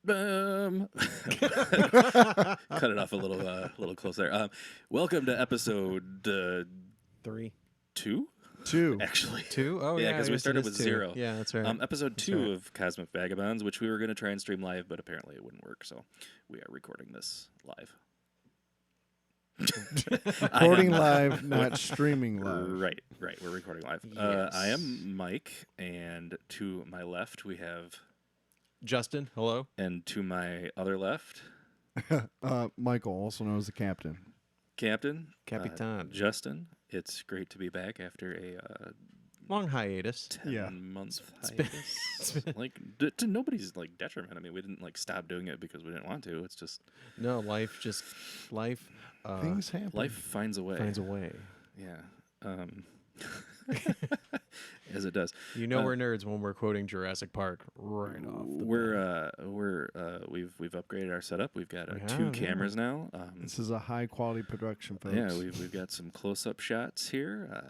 Cut it off a little close there. Welcome to episode 3. 2. 2. Actually, 2? Oh, yeah, yeah. because we I guess it started is with 2. 0. Yeah, that's right. Episode That's 2 right. of Cosmic Vagabonds, which we were going to try and stream live, but apparently it wouldn't work, so we are recording this live. Recording live, not streaming live. Right. We're recording live. Yes. I am Mike, and to my left we have, Justin, hello. and to my other left, Michael, also known as the captain. Captain. Capitan. Justin. It's great to be back after a Long hiatus. 10-month been- hiatus. Like to nobody's like detriment. I mean, we didn't like stop doing it because we didn't want to. It's just No, life. Things happen. life finds a way. Finds a way. Yeah. As it does. You know we're nerds when we're quoting Jurassic Park right off the bat. We've upgraded our setup. We've got We 2 have, cameras now. This is a high quality production, folks. Yeah, we've got some close up shots here.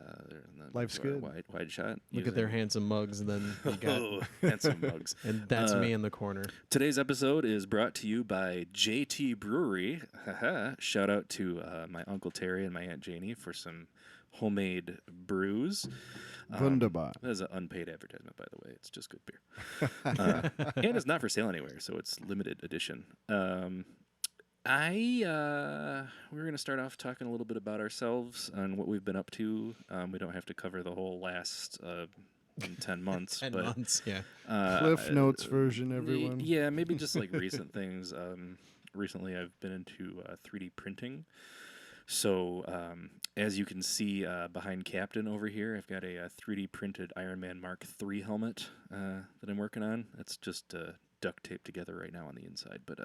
Life's good. Wide shot. Look at their handsome mugs, and then we got, handsome mugs. and that's me in the corner. Today's episode is brought to you by JT Brewery. Shout out to my Uncle Terry and my Aunt Janie for some homemade brews. Wunderbar. That is an unpaid advertisement, by the way. It's just good beer. And it's not for sale anywhere, so it's limited edition. We're going to start off talking a little bit about ourselves and what we've been up to. We don't have to cover the whole last 10 months. 10 but, months, yeah. Cliff Notes version, everyone. Yeah, maybe just like recent things. Recently, I've been into 3D printing. So, as you can see behind Captain over here, I've got a 3D printed Iron Man Mark III helmet that I'm working on. It's just duct taped together right now on the inside, but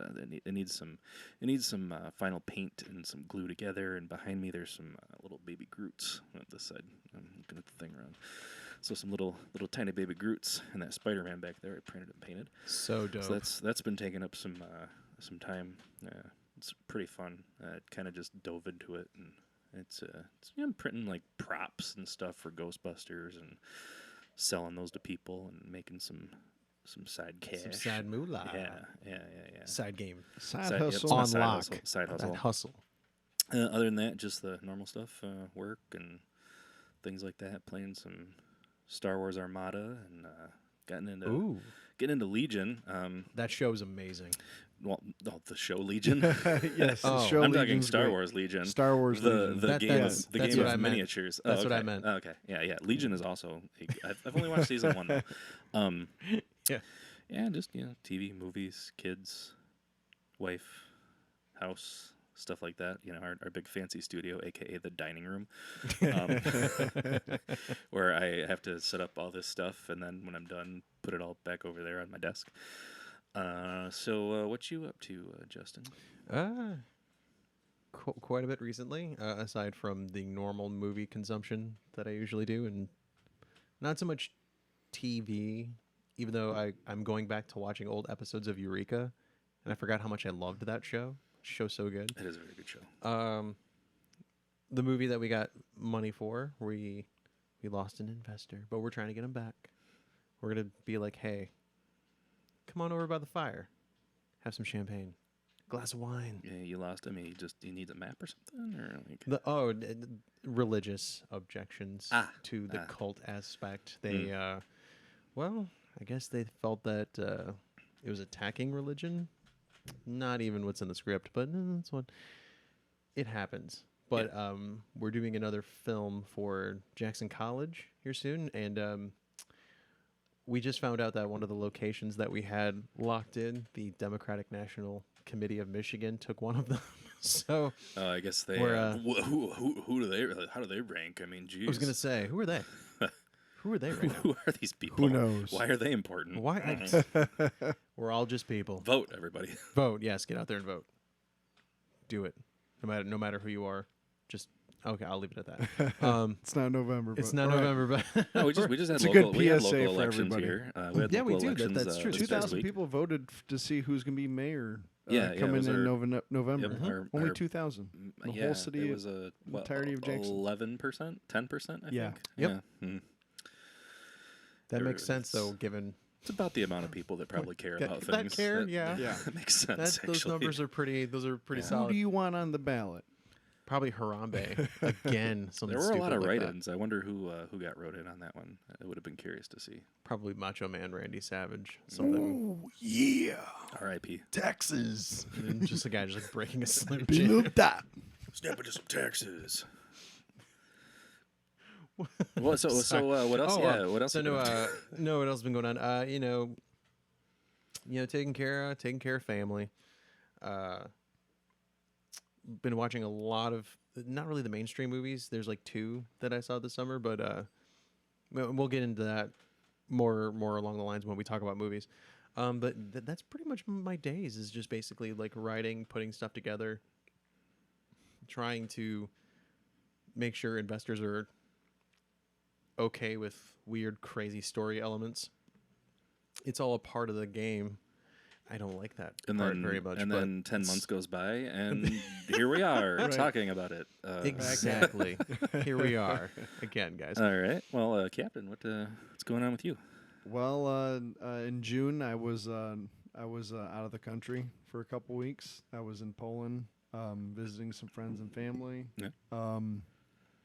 it needs some final paint and some glue together. And behind me, there's some little baby Groots on this side. I'm looking at the thing around. So some little tiny baby Groots and that Spider-Man back there, I printed and painted. So dope. So that's been taking up some time. It's pretty fun. Kind of just dove into it, and it's I'm printing like props and stuff for Ghostbusters and selling those to people and making some side cash. Some side moolah. Yeah. Side game. Side Yep, hustle. my On side lock. hustle. Side hustle. That hustle. Other than that, just the normal stuff, work and things like that. Playing some Star Wars Armada and getting into Legion. That show's amazing. Well, the show Legion. Yes, Oh. the show I'm talking Legion's Star great. Wars Legion. Star Wars Legion. The game that's of, the game what of I meant. miniatures. That's oh, what I okay. meant. Oh, okay. Yeah. Legion is also. I've only watched season 1 though. Yeah. Yeah, just TV, movies, kids, wife, house, stuff like that. Our big fancy studio, aka the dining room, where I have to set up all this stuff, and then when I'm done, put it all back over there on my desk. So what you up to, Justin? Quite a bit recently, aside from the normal movie consumption that I usually do, and not so much TV, even though I'm going back to watching old episodes of Eureka, and I forgot how much I loved that show. Show's so good. It is a very good show. The movie that we got money for, we lost an investor, but we're trying to get him back. We're going to be like, hey, come on over by the fire. Have some champagne. Glass of wine. Yeah, you lost him. He needs a map or something, or like. Religious objections to the cult aspect. They, I guess they felt that it was attacking religion. Not even what's in the script, but that's what it happens. But we're doing another film for Jackson College here soon, and we just found out that one of the locations that we had locked in, the Democratic National Committee of Michigan, took one of them. So I guess they. Who do they? How do they rank? I mean, geez. I was gonna say, who are they? Who are they right now? Who are these people? Who knows? Why are they important? Why? We're all just people. Vote, everybody. Vote, yes. Get out there and vote. Do it. No matter who you are. Just okay. I'll leave it at that. It's not November. It's but not all right. November, but No, we just had It's a local. good We had PSA local for elections everybody. here. We had Yeah, local we do. elections. That's true. this 2,000 week. people voted to see who's going to be mayor. Yeah, it coming was in our- November. Yep, Only our 2,000. The yeah, whole city. It was a entirety of Jackson. 11%, 10%. I Yeah. think. Yep. Yeah. that There makes sense is- though, given It's about the amount of people that probably care about that things. care, yeah. That makes sense. Those numbers are pretty. Those are pretty Who solid. do you want on the ballot? Probably Harambe again. Something There were a lot of stupid like that. write-ins. I wonder who got wrote in on that one. I would have been curious to see. Probably Macho Man Randy Savage. Something. Oh yeah, R.I.P. Texas. And just a guy just like breaking a Slim Be Jim. looped up. Snap into some taxes. Well, so what else? What else? So no, what else has been going on? You know, taking care of family. Been watching a lot of not really the mainstream movies. There's like 2 that I saw this summer, but we'll get into that more along the lines when we talk about movies. But that's pretty much my days. Is just basically like writing, putting stuff together, trying to make sure investors are okay with weird, crazy story elements. It's all a part of the game. I don't like that part very much. And then 10 months goes by, and here we are talking about it. Exactly. Here we are again, guys. All right. Well, Captain, what's going on with you? Well, in June I was out of the country for a couple weeks. I was in Poland, visiting some friends and family. Yeah.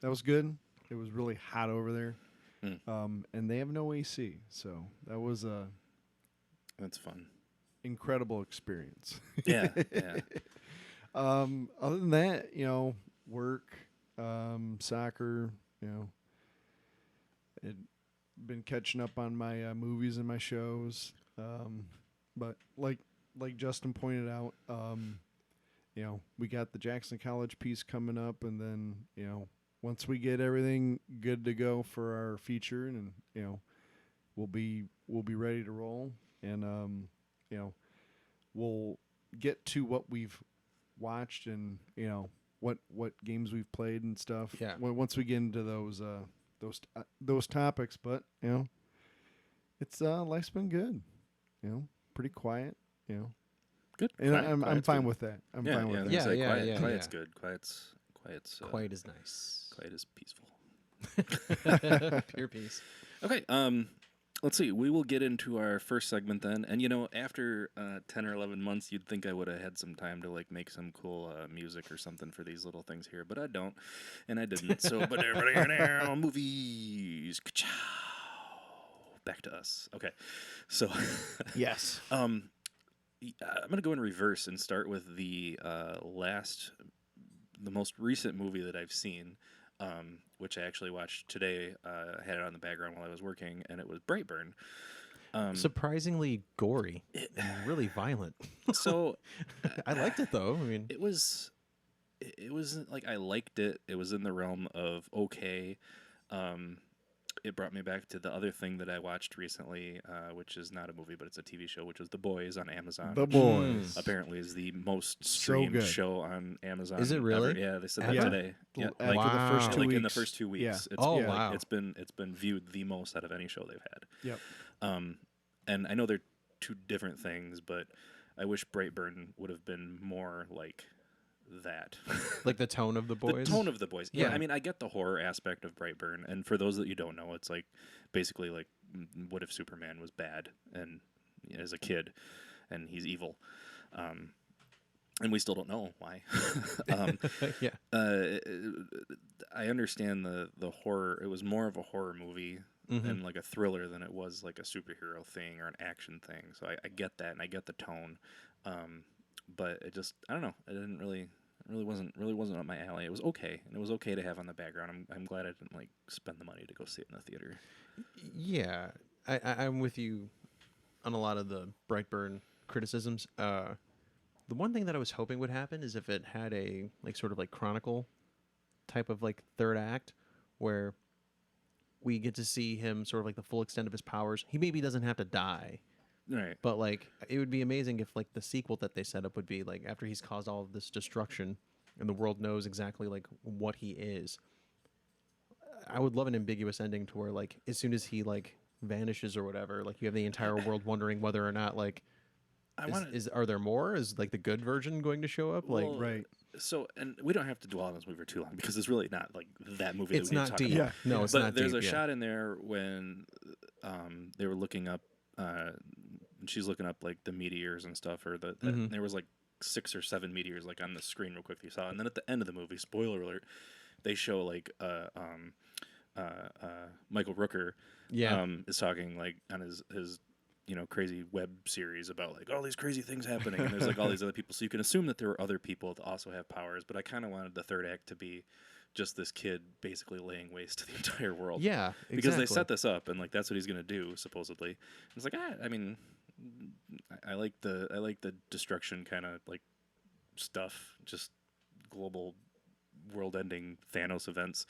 That was good. It was really hot over there, Mm. and they have no AC, so that was a That's fun. incredible experience. Yeah. Yeah. Other than that, work, soccer, been catching up on my movies and my shows. But like Justin pointed out, we got the Jackson College piece coming up, and then once we get everything good to go for our feature, and we'll be ready to roll, and we'll get to what we've watched and what games we've played and stuff. Yeah. Once we get into those topics, but it's life's been good. Pretty quiet. Good. And I'm Quiet's fine good. with that. I'm Yeah, fine with yeah, that. Yeah, quiet, yeah, quiet's yeah. good. Quiet's Quite as nice. quiet is peaceful. Pure peace. Okay. Let's see. We will get into our first segment then. And after 10 or 11 months, you'd think I would have had some time to like make some cool music or something for these little things here, but I don't, and I didn't. So, but now movies. Ka-chow. Back to us. Okay. So, Yes. I'm gonna go in reverse and start with the most recent movie that I've seen. Which I actually watched today. I had it on the background while I was working, and it was Braeburn. Surprisingly gory and really violent. So I liked it though. I mean, it was like I liked it. It was in the realm of okay. It brought me back to the other thing that I watched recently, which is not a movie, but it's a TV show, which was The Boys on Amazon. The which Boys. apparently is the most So streamed good. show on Amazon. Is it really? ever. Yeah, they said Yeah. that today. Yeah, After like the first 2 like weeks. in the first 2 weeks. Yeah. It's, Oh, like, wow. It's been viewed the most out of any show they've had. Yep. And I know they're 2 different things, but I wish Braeburn would have been more like that. like the tone of the boys. The tone of the boys. Yeah, Yeah. I mean, I get the horror aspect of Braeburn, and for those that you don't know, it's like basically like what if Superman was bad and as a kid, and he's evil, and we still don't know why. Yeah. I understand the horror. It was more of a horror movie Mhm. and like a thriller than it was like a superhero thing or an action thing. So I get that, and I get the tone. But it just, I don't know. It didn't really wasn't up my alley. It was okay, and it was okay to have on the background. I'm glad I didn't like spend the money to go see it in the theater. Yeah, I'm with you on a lot of the Brightburn criticisms. The one thing that I was hoping would happen is if it had a like sort of like chronicle type of like third act where we get to see him sort of like the full extent of his powers. He maybe doesn't have to die. Right. But like it would be amazing if like the sequel that they set up would be like after he's caused all of this destruction and the world knows exactly like what he is. I would love an ambiguous ending to where like as soon as he like vanishes or whatever, like you have the entire world wondering whether or not like are there more? Is like the good version going to show up? Like Well, Right. So, and we don't have to dwell on this movie for too long because it's really not like that movie. it's that we need not to talk deep. about. Yeah. No, it's But not there's deep. a yeah. shot in there when they were looking up and she's looking up like the meteors and stuff, or there was like 6 or 7 meteors like on the screen real quick you saw, and then at the end of the movie, spoiler alert, they show like Michael Rooker is talking like on his crazy web series about like all these crazy things happening, and there's like all these other people, so you can assume that there were other people that also have powers, but I kind of wanted the third act to be just this kid basically laying waste to the entire world. Yeah, exactly. Because they set this up, and like that's what he's gonna do supposedly. And it's like, I mean, I like the destruction kind of like stuff, just global world-ending Thanos events.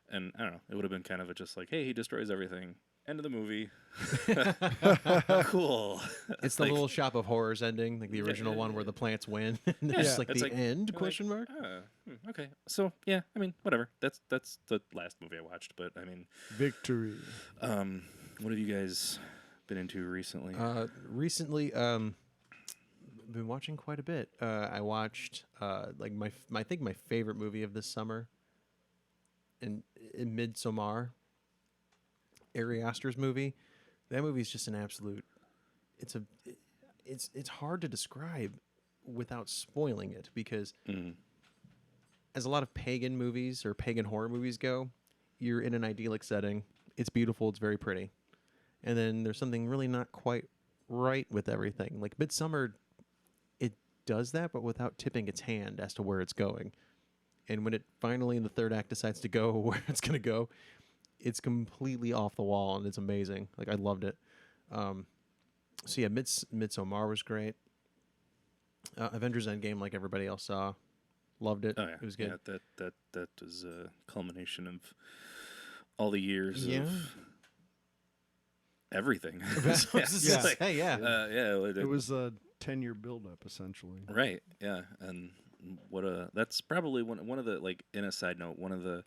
And I don't know, it would have been kind of just like, hey, he destroys everything. End of the movie. Cool. It's the Little Shop of Horrors ending, like the original one where the plants win. And it's like the end question mark. Okay. So yeah, I mean, whatever. That's the last movie I watched, but I mean, victory. What have you guys been into recently? Been watching quite a bit. I watched like I think my favorite movie of this summer in Midsommar. Ari Aster's movie. That movie is just an absolute. It's hard to describe without spoiling it, because as a lot of pagan movies or pagan horror movies go, you're in an idyllic setting. It's beautiful. It's very pretty, and then there's something really not quite right with everything. Like Midsommar, it does that, but without tipping its hand as to where it's going. And when it finally in the third act decides to go where it's going to go, it's completely off the wall, and it's amazing. Like, I loved it. So yeah, Midsommar was great. Avengers Endgame, like everybody else saw, loved it. Oh, yeah. It was good. Yeah, that was a culmination of all the years of everything. It was a 10-year build-up, essentially. Right. Yeah, and that's probably one of the, like, in a side note, one of the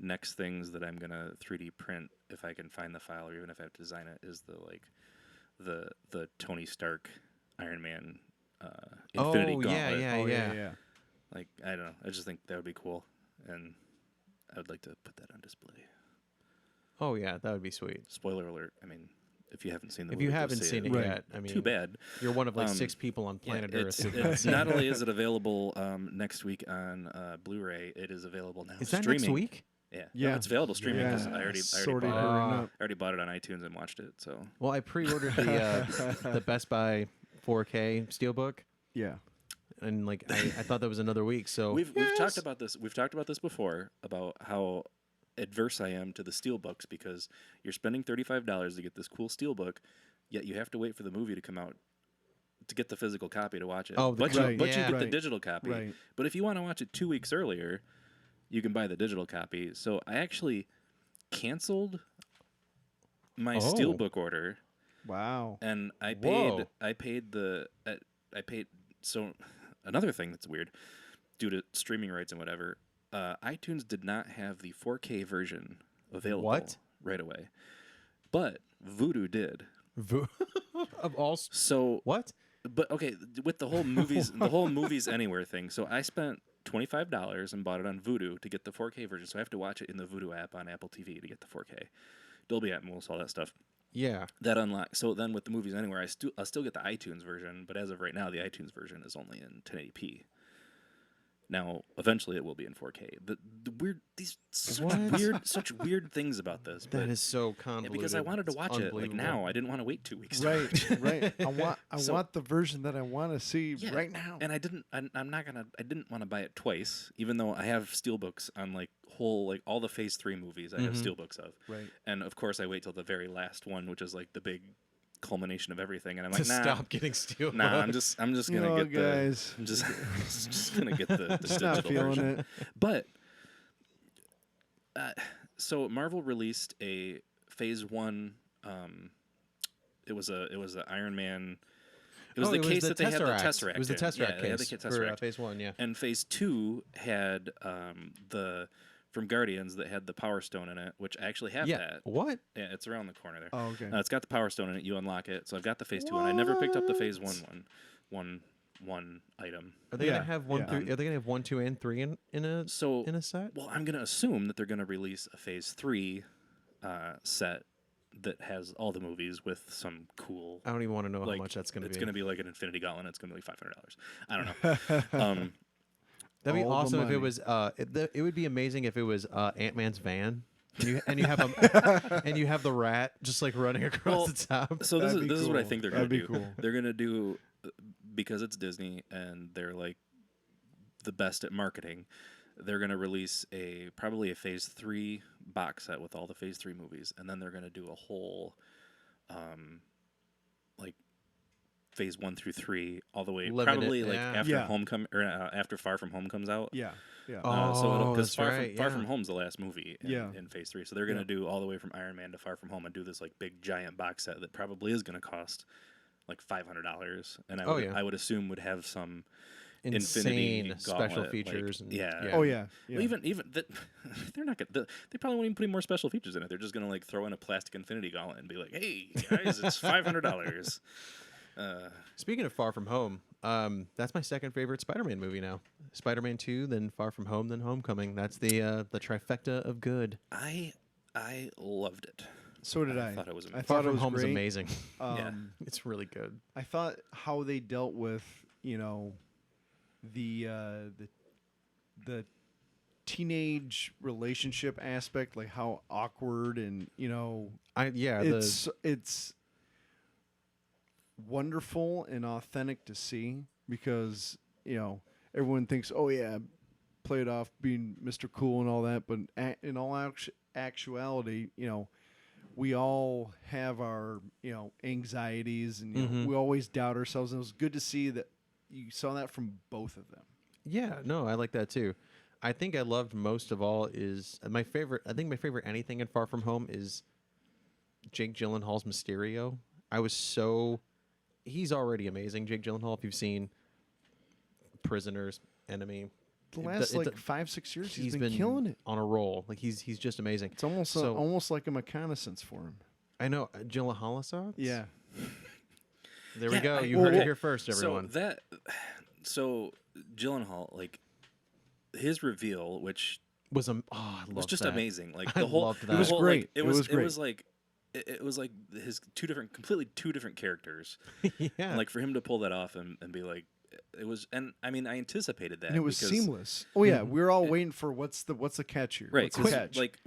next things that I'm gonna 3D print, if I can find the file, or even if I have to design it, is the Tony Stark Iron Man Infinity Gauntlet. Yeah. Like, I don't know, I just think that would be cool, and I would like to put that on display. Oh yeah, that would be sweet. Spoiler alert. I mean, if you haven't seen the if movie, you haven't seen it yet, I mean, too bad. You're one of like 6 people on planet Earth. It's not only is it available next week on Blu-ray, it is available now. Is that streaming. next week? Yeah. No, it's available streaming because I already bought it on iTunes and watched it. So I pre-ordered the Best Buy 4K Steelbook. Yeah, and like I thought that was another week. So we've talked about this. We've talked about this before, about how adverse I am to the Steelbooks, because you're spending $35 to get this cool Steelbook, yet you have to wait for the movie to come out to get the physical copy to watch it. But you get the digital copy. Right. But if you want to watch it 2 weeks earlier, you can buy the digital copy. So I actually canceled my Steelbook order. Wow. And I paid. So another thing that's weird, due to streaming rights and whatever, iTunes did not have the 4K version available right away, but Vudu did. Of all what? But okay, with the whole movies anywhere thing. So I spent $25 and bought it on Vudu to get the 4K version. So I have to watch it in the Vudu app on Apple TV to get the 4K, Dolby Atmos, all that stuff. Yeah. That unlocks. So then with the movies anywhere, I'll still get the iTunes version, but as of right now, the iTunes version is only in 1080p. Now, eventually, it will be in 4K. The weird, such weird things about this. That is so convoluted. Because I wanted to watch it like now. I didn't want to wait 2 weeks. Right. I want the version that I want to see right now. And I didn't want to buy it twice, even though I have Steelbooks on like all the Phase 3 movies. I have Steelbooks of. Right. And of course, I wait till the very last one, which is like the big culmination of everything, and I'm like, stop getting Steelbooks. Nah, I'm just gonna get guys. I'm just gonna get the digital not feeling version. it. But so Marvel released a Phase 1. It was a Iron Man. It was the case that they had the Tesseract. It was the Tesseract case for Phase 1, yeah. And Phase 2 had the from Guardians that had the Power Stone in it, which I actually have that. What? Yeah, it's around the corner there. Oh, okay. It's got the Power Stone in it. You unlock it. So I've got the Phase 2 one. I never picked up the Phase 1 item. Are they gonna have 1 through? Are they gonna have 1, 2, and 3 in a set? Well, I'm gonna assume that they're gonna release a Phase 3 set that has all the movies with some cool. I don't even want to know like, how much that's going to be. It's going to be like an Infinity Gauntlet. It's going to be like $500. I don't know. That'd be all the awesome if money. it was. It would be amazing if it was Ant-Man's van. And you have a and you have the rat just like running across the top. So this That'd be is what I cool. think they're going to That'd do. be cool. They're going to do, because it's Disney and they're like the best at marketing. They're going to release probably a Phase 3 box set with all the Phase 3 movies, and then they're going to do a whole, like Phase 1 through 3 all the way, probably like after Homecoming or after Far From Home comes out. Yeah. Yeah. Because Far From Home's the last movie in Phase 3, so they're going to do all the way from Iron Man to Far From Home and do this like big giant box set that probably is going to cost like $500, and I would assume would have some insane special Gauntlet, features. Like, yeah. Oh yeah. Well, even that, they're not gonna. They probably won't even put any more special features in it. They're just gonna like throw in a plastic Infinity Gauntlet and be like, "Hey guys, it's $500." Speaking of Far From Home, that's my second favorite Spider-Man movie now. Spider-Man 2, then Far From Home, then Homecoming. That's the trifecta of good. I loved it. So did I. I thought it was amazing. Far From was Home's great. amazing. Yeah. It's really good. I thought how they dealt with the teenage relationship aspect, like how awkward and it's wonderful and authentic to see, because everyone thinks, oh yeah, play it off being Mr. Cool and all that, but in all actuality, we all have our anxieties, and we always doubt ourselves, and it was good to see that you saw that from both of them. Yeah, no, I like that too. I think I loved most of all is my favorite. I think my favorite anything in Far From Home is Jake Gyllenhaal's Mysterio. He's already amazing, Jake Gyllenhaal. If you've seen Prisoners, Enemy, The last 5-6 years, he's been killing it on a roll. Like he's just amazing. It's almost like a reconnaissance for him. I know, Gyllenhaal. Yeah. There we go. You heard it here first, everyone. So Gyllenhaal, like his reveal, which was just amazing. Like I the whole, loved that. It was great. Like, it was great. It was like his completely two different characters. Yeah. And like for him to pull that off and be like, it was, and I mean, I anticipated that. And it was seamless. Oh yeah, we were all waiting for what's the catch here? Right. What's the catch? Like,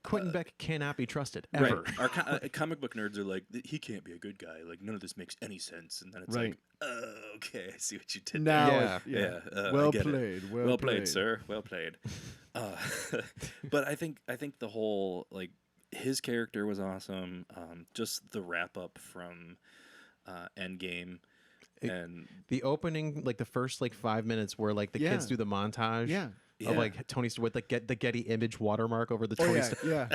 Quentin Beck cannot be trusted ever. Right. Our comic book nerds are like, he can't be a good guy. Like none of this makes any sense. And then it's like, oh, okay, I see what you did. Now, there. Well played. Well played, sir. Well played. But I think the whole like his character was awesome. Just the wrap up from Endgame. And the opening, like the first 5 minutes where like the kids do the montage of like Tony with the Getty Image watermark over the Tony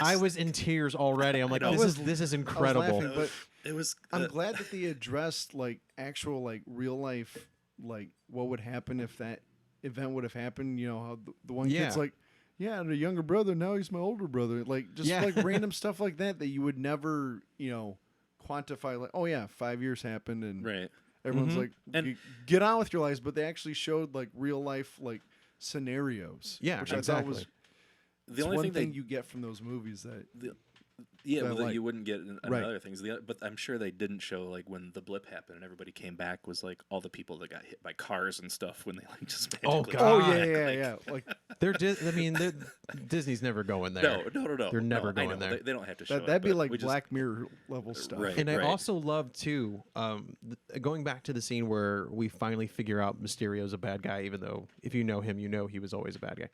I was in tears already. I'm like, this is incredible. Laughing, but it was. I'm glad that they addressed like actual like real life, like what would happen if that event would have happened. You know how the one kid's like, yeah, the younger brother, now he's my older brother. Like just like random stuff like that you would never quantify. Like, oh yeah, 5 years happened and right. Everyone's like, get on with your lives, but they actually showed like real life like scenarios. Yeah, which exactly. I thought was the only thing you get from those movies that that you wouldn't get in other things. But I'm sure they didn't show like when the blip happened and everybody came back was like all the people that got hit by cars and stuff when they like just magically like Disney's never going there. No. They're never going there. They don't have to show that'd be like Black Black Mirror level stuff. Right, and I also love too, going back to the scene where we finally figure out Mysterio's a bad guy, even though if you know him, you know he was always a bad guy.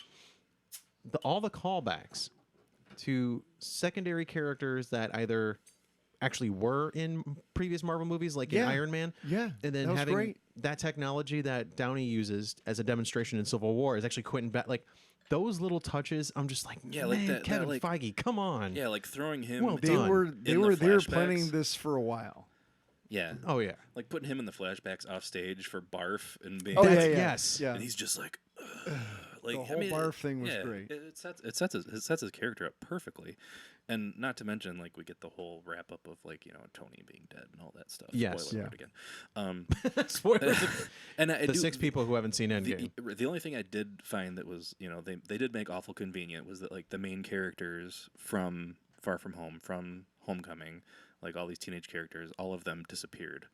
All the callbacks to secondary characters that either actually were in previous Marvel movies, like in Iron Man, and then that having great. That technology that Downey uses as a demonstration in Civil War is actually Quentin Beck. Like those little touches, I'm just like, man, Kevin Feige, come on. Yeah, like throwing him. Well, they were planning this for a while. Yeah. Oh yeah. Like putting him in the flashbacks off stage for Barf and being. Yes. And he's just like. Like, the whole Barf thing was great. It sets his character up perfectly, and not to mention like we get the whole wrap up of like Tony being dead and all that stuff. Yes, Spoiler alert again. Spoilers. And the 6 people who haven't seen Endgame. The only thing I did find that was they did make awful convenient was that like the main characters from Far From Home, from Homecoming, like all these teenage characters, all of them disappeared.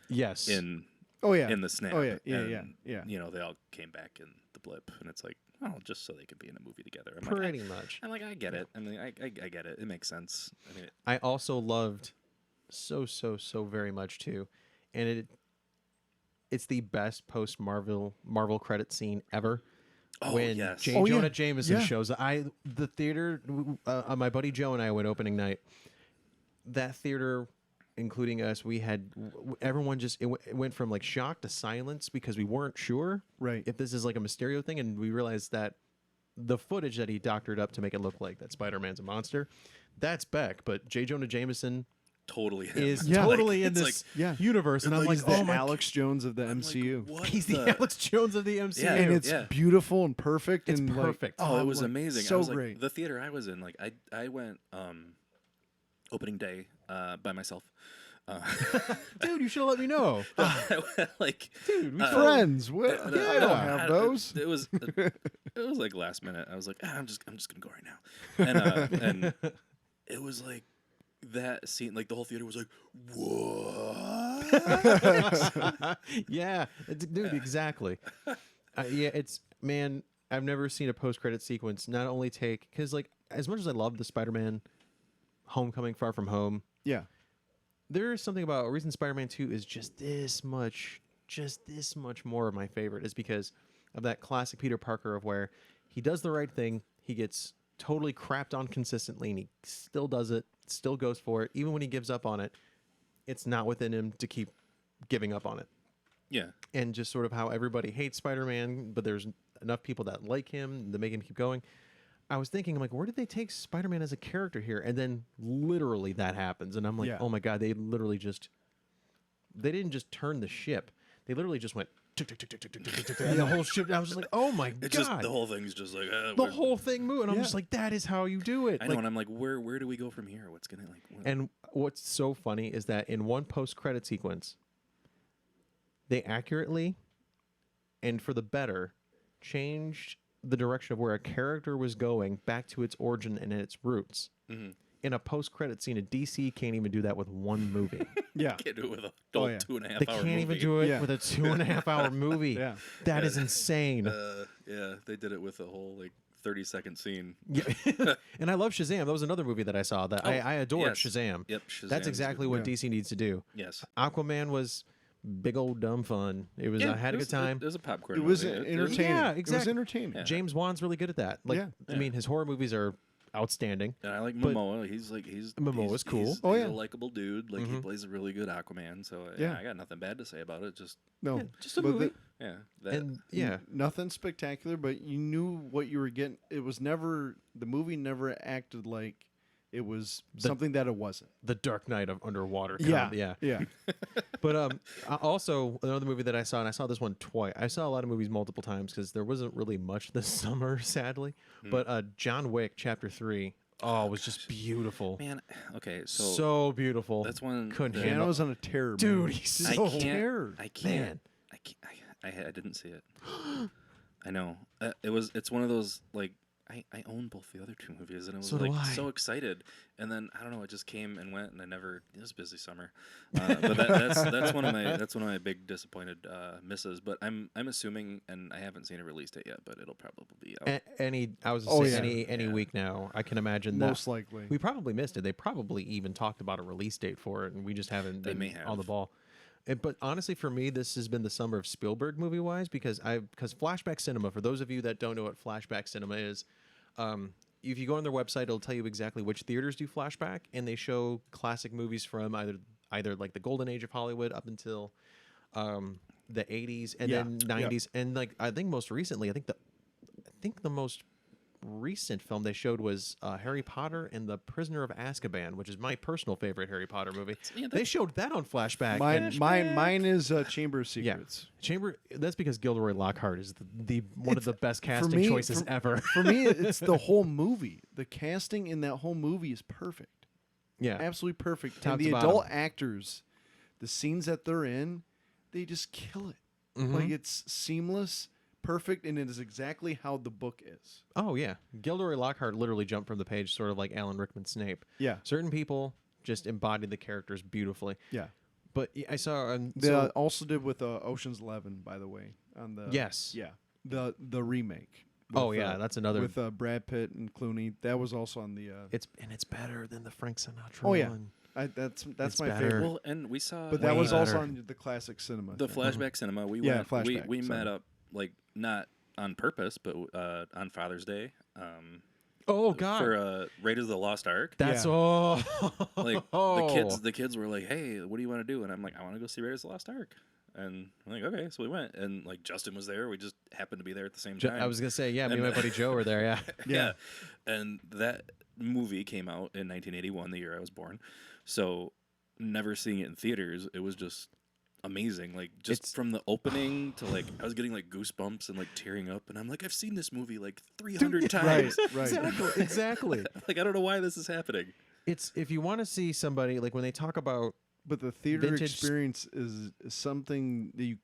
Yes. In the snap. Oh yeah, and, yeah. You know, they all came back in the blip, and it's like, oh, just so they could be in a movie together. Pretty much. I'm like, I get it. I mean, I get it. It makes sense. I mean, I also loved so very much too, and it's the best post Marvel credit scene ever. Oh, when yes. Jonah Jameson shows up. The theater, my buddy Joe and I went opening night. That theater, including us, we had everyone just it went from like shock to silence because we weren't sure if this is like a Mysterio thing, and we realized that the footage that he doctored up to make it look like that Spider-Man's a monster, that's Beck, but J. Jonah Jameson totally is totally in this universe, and I'm like, oh, Alex Jones of the MCU. Like, he's the Alex Jones of the MCU, and it's beautiful and perfect. It's and perfect. Like, it was amazing. So I was great. Like, the theater I was in, like I went opening day by myself. Dude, you should have let me know. Like, dude, we friends. I don't have those. It was like last minute. I was like, I'm just gonna go right now, and it was like that scene. Like the whole theater was like, what? Yeah, dude, exactly. Yeah, it's man. I've never seen a post-credit sequence not only take because like as much as I love the Spider-Man Homecoming Far From Home, there is something about reason Spider-Man 2 is just this much more of my favorite is because of that classic Peter Parker of where he does the right thing, he gets totally crapped on consistently, and he still does it, still goes for it, even when he gives up on it. It's not within him to keep giving up on it. Yeah. And just sort of how everybody hates Spider-Man, but there's enough people that like him to make him keep going. I was thinking, I'm like, where did they take Spider-Man as a character here? And then literally that happens. And I'm like, oh my God, they didn't just turn the ship. They literally just went, and the whole ship, I was just like, oh my God. Just, the whole thing's just like, the whole thing moved. And I'm just like, that is how you do it. I know, and I'm like, where do we go from here? What's going to, like... What? And what's so funny is that in one post-credit sequence, they accurately, and for the better, changed the direction of where a character was going back to its origin and its roots. Mm-hmm. In a post-credit scene, a DC can't even do that with one movie. Can't do it with a 2.5 hour movie. They can't even do it with a 2.5 hour movie. That is insane. They did it with a whole like 30-second scene. And I love Shazam. That was another movie that I saw that I adored. Shazam. Yep, Shazam. That's exactly what DC needs to do. Yes. Aquaman was big old dumb fun. It was. I had a good time. It was a popcorn. It was movie. entertaining. Yeah, exactly. It was entertaining. Yeah. James Wan's really good at that. Like, I mean, his horror movies are outstanding. And I like Momoa. He's Momoa's cool. He's a likable dude. Like he plays a really good Aquaman. So I got nothing bad to say about it. Just just a movie. Nothing spectacular, but you knew what you were getting. It was never the movie never acted like it was something that it wasn't. The Dark Knight of underwater. Yeah. But also another movie that I saw, and I saw this one twice. I saw a lot of movies multiple times because there wasn't really much this summer, sadly. But John Wick Chapter 3. Oh, it was just beautiful. Man, okay, so beautiful. That's one. Keanu was on a terror. Dude, he's so terror. I can't. I didn't see it. I know. It's one of those like. I own both the other two movies, and I was so excited. And then I don't know, it just came and went, and I never. It was a busy summer, but that's one of my big disappointed misses. But I'm assuming, and I haven't seen a release date yet, but it'll probably be out. Any week now. I can imagine that most likely we probably missed it. They probably even talked about a release date for it, and we just haven't been on the ball. But honestly, for me, this has been the summer of Spielberg movie-wise because Flashback Cinema, for those of you that don't know what Flashback Cinema is, if you go on their website, it'll tell you exactly which theaters do Flashback, and they show classic movies from either like the golden age of Hollywood up until the 80s and then 90s. And like I think most recently, I think the most recent film they showed was Harry Potter and the Prisoner of Azkaban, which is my personal favorite Harry Potter movie. They showed that on Flashback. Mine is Chamber of Secrets. That's because Gilderoy Lockhart is one of the best casting choices ever. For me, it's the whole movie. The casting in that whole movie is perfect. Yeah, absolutely perfect. And the adult actors, the scenes that they're in, they just kill it. Like it's seamless. Perfect, and it is exactly how the book is. Oh, yeah. Gilderoy Lockhart literally jumped from the page, sort of like Alan Rickman Snape. Yeah. Certain people just embodied the characters beautifully. Yeah. But I saw They also did with Ocean's 11, by the way, on the yes, the remake. With, that's another with Brad Pitt and Clooney. That was also on the. It's better than the Frank Sinatra. Oh yeah, one. That's It's my better. favorite. Well, and we saw, but that was also on the classic cinema. The thing. Flashback Cinema. We met up like not on purpose, but on Father's Day. Oh God! For Raiders of the Lost Ark. That's like the kids were like, "Hey, what do you want to do?" And I'm like, "I want to go see Raiders of the Lost Ark." And I'm like, "Okay," so we went, and like Justin was there. We just happened to be there at the same time. I was gonna say, yeah, me and my buddy Joe were there. Yeah, yeah. And that movie came out in 1981, the year I was born. So never seeing it in theaters, it was just amazing. Like just from the opening to like, I was getting like goosebumps and like tearing up, and I'm like, I've seen this movie like 300 times. Right. Exactly. Like I don't know why this is happening. It's if you want to see somebody like when they talk about, but the theater vintage experience is something that you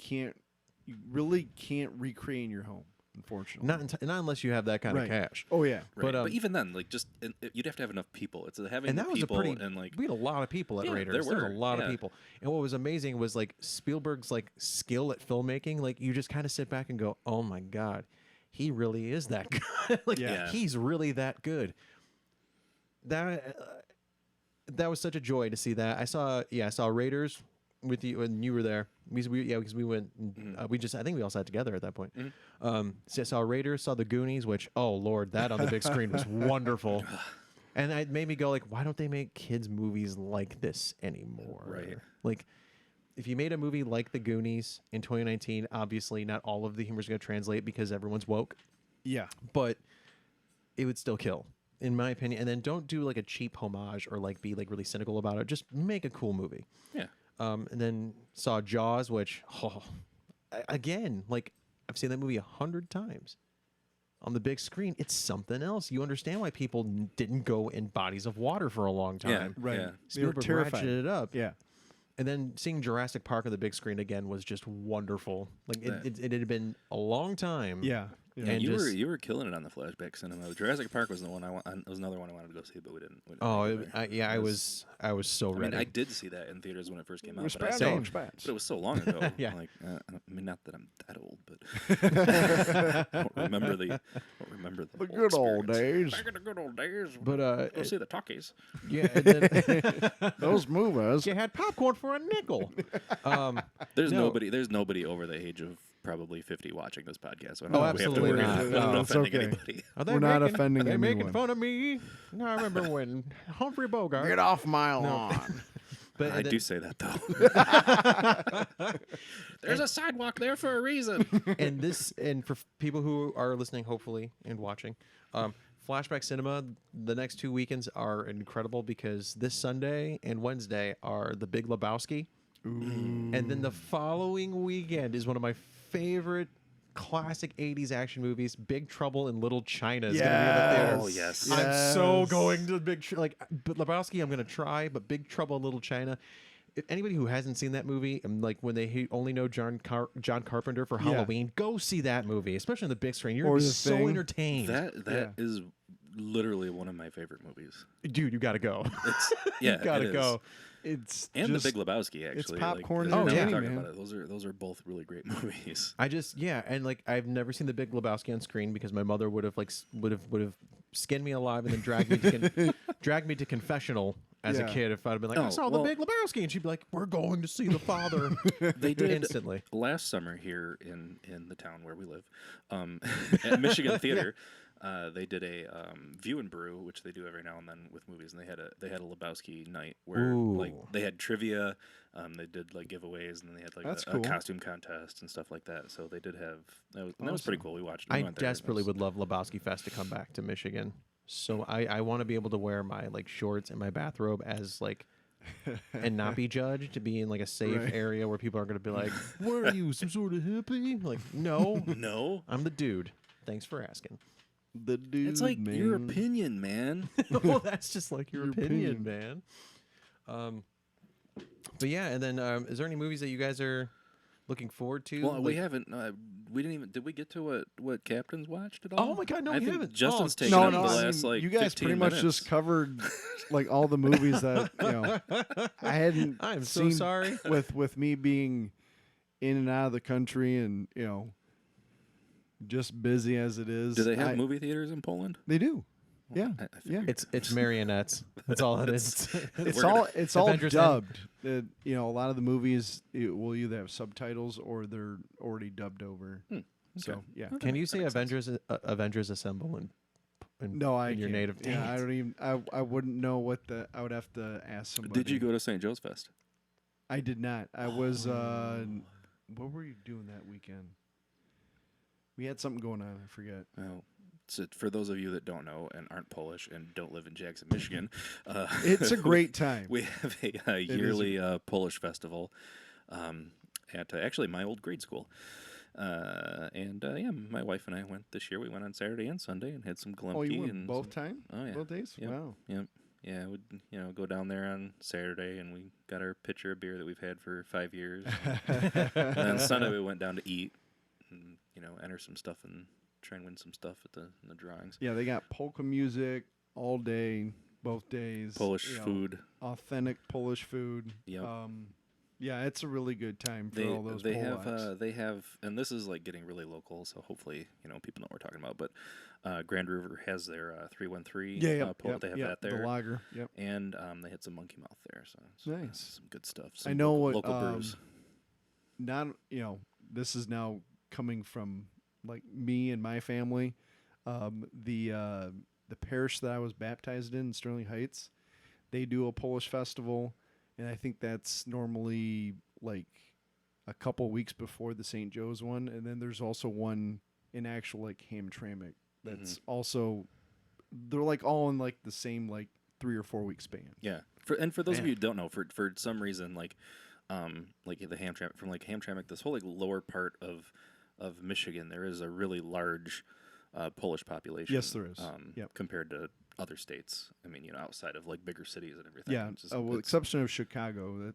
really can't recreate in your home. Unfortunately, not unless you have that kind of cash. Oh yeah, right. But even then, like just you'd have to have enough people. It's having and that was people and like we had a lot of people at Raiders. There were a lot of people. And what was amazing was like Spielberg's like skill at filmmaking. Like you just kind of sit back and go, "Oh my God, he really is that good." Like he's really that good. That was such a joy to see that. I saw Raiders with you when you were there. Because we went. I think we all sat together at that point. So I saw Raiders, saw the Goonies, which Lord, that on the big screen was wonderful. And it made me go like, why don't they make kids movies like this anymore? Right. Like, if you made a movie like the Goonies in 2019, obviously not all of the humor is going to translate because everyone's woke. Yeah, but it would still kill, in my opinion. And then don't do like a cheap homage or like be like really cynical about it. Just make a cool movie. Yeah. And then saw Jaws, which, again, like I've seen that movie 100 times on the big screen. It's something else. You understand why people didn't go in bodies of water for a long time. Yeah, right. Yeah. Spielberg ratcheted it up. Yeah. And then seeing Jurassic Park on the big screen again was just wonderful. Like it had been a long time. Yeah. And you were killing it on the Flashback Cinema. The Jurassic Park was the one was another one I wanted to go see, but we didn't. I was so ready. I mean, I did see that in theaters when it first came out. But it was so long ago. Yeah. Like, I mean, not that I'm that old, but I don't remember the good old days. Back in the good old days. But go see the talkies. Yeah, and then, those movies. You had popcorn for a nickel. There's nobody over the age of probably 50 watching this podcast. So absolutely not. No, offending anybody. We're not offending anyone. They're anyone. making fun of me. No, I remember when Humphrey Bogart. Get off my lawn. But I do say that though. There's a sidewalk there for a reason. And for people who are listening, hopefully, and watching, Flashback Cinema, the next 2 weekends are incredible because this Sunday and Wednesday are the Big Lebowski. Ooh. And then the following weekend is one of my favorite classic 80s action movies, Big Trouble in Little China is going to be in the theater. Oh, yes. I'm so going to but Lebowski I'm going to try, but Big Trouble in Little China. If anybody who hasn't seen that movie, and like when they only know John Carpenter for Halloween, go see that movie, especially on the big screen. You're going to be so entertained. That is literally one of my favorite movies. Dude, you got to go. You got to go. It's the Big Lebowski actually. It's popcorn. Like, man. Talking about it. Those are both really great movies. And like I've never seen the Big Lebowski on screen because my mother would have skinned me alive and then dragged me to confessional as a kid if I'd have been like, I saw the Big Lebowski, and she'd be like, we're going to see the father. They did instantly last summer here in the town where we live, at Michigan Theater. They did a View and Brew, which they do every now and then with movies, and they had a Lebowski night where like they had trivia, they did like giveaways, and then they had like a costume contest and stuff like that. So they did have that was pretty cool. We watched. I desperately would love Lebowski Fest to come back to Michigan. So I want to be able to wear my like shorts and my bathrobe as like and not be judged, to be in like a safe area where people aren't going to be like, "What are you, some sort of hippie?" Like, no, I'm the dude. Thanks for asking. The dude, it's like man. your opinion, man. Well, that's just like your opinion, man. But yeah, and then is there any movies that you guys are looking forward to. Well, we haven't. We didn't even. Did we get to what Captain's watched at all? Oh my God, no, I we think haven't. Justin's Oh, taken up no, the I last mean, you guys 15 pretty much minutes. just covered like all the movies that I hadn't. I'm seen so sorry. with me being in and out of the country and just busy as it is. Do they have movie theaters in Poland? They do. Yeah, I yeah. It's marionettes. That's all it is. It's all Avengers dubbed. A lot of the movies will either have subtitles or they're already dubbed over. Okay. So yeah. Okay. Can you say Avengers Assemble in No, I your can't. native? Yeah, I don't even. I wouldn't know what I would have to ask somebody. Did you go to St. Joe's Fest? I did not. I was. What were you doing that weekend? We had something going on. I forget. Well, so for those of you that don't know and aren't Polish and don't live in Jackson, Michigan, It's a great time. we have a yearly Polish festival at actually my old grade school. My wife and I went this year. We went on Saturday and Sunday and had some glimpse. Oh, you went and both times? Oh yeah, both days. Yep. Wow. Yep. Yeah, we'd go down there on Saturday and we got our pitcher of beer that we've had for 5 years. And then Sunday we went down to eat and enter some stuff and try and win some stuff in the drawings. Yeah, they got polka music all day, both days. Polish food, authentic Polish food. Yep. Yeah, it's a really good time for all those. They Polacks. have, and this is like getting really local, so hopefully people know what we're talking about. But Grand River has their 313. They have that there. The lager. Yep. And they had some Monkey Mouth there, so nice, some good stuff. I know local brews. This is now coming from like me and my family. The parish that I was baptized in Sterling Heights, they do a Polish festival. And I think that's normally like a couple weeks before the St. Joe's one. And then there's also one in actual like Hamtramck that's also, they're like all in like the same like 3 or 4 week span. Yeah. For those of you who don't know, for some reason, like the Hamtramck, from like Hamtramck, this whole like lower part of Michigan, there is a really large Polish population. Yes, there is. Compared to other states. I mean, outside of like bigger cities and everything. Yeah. With exception of Chicago,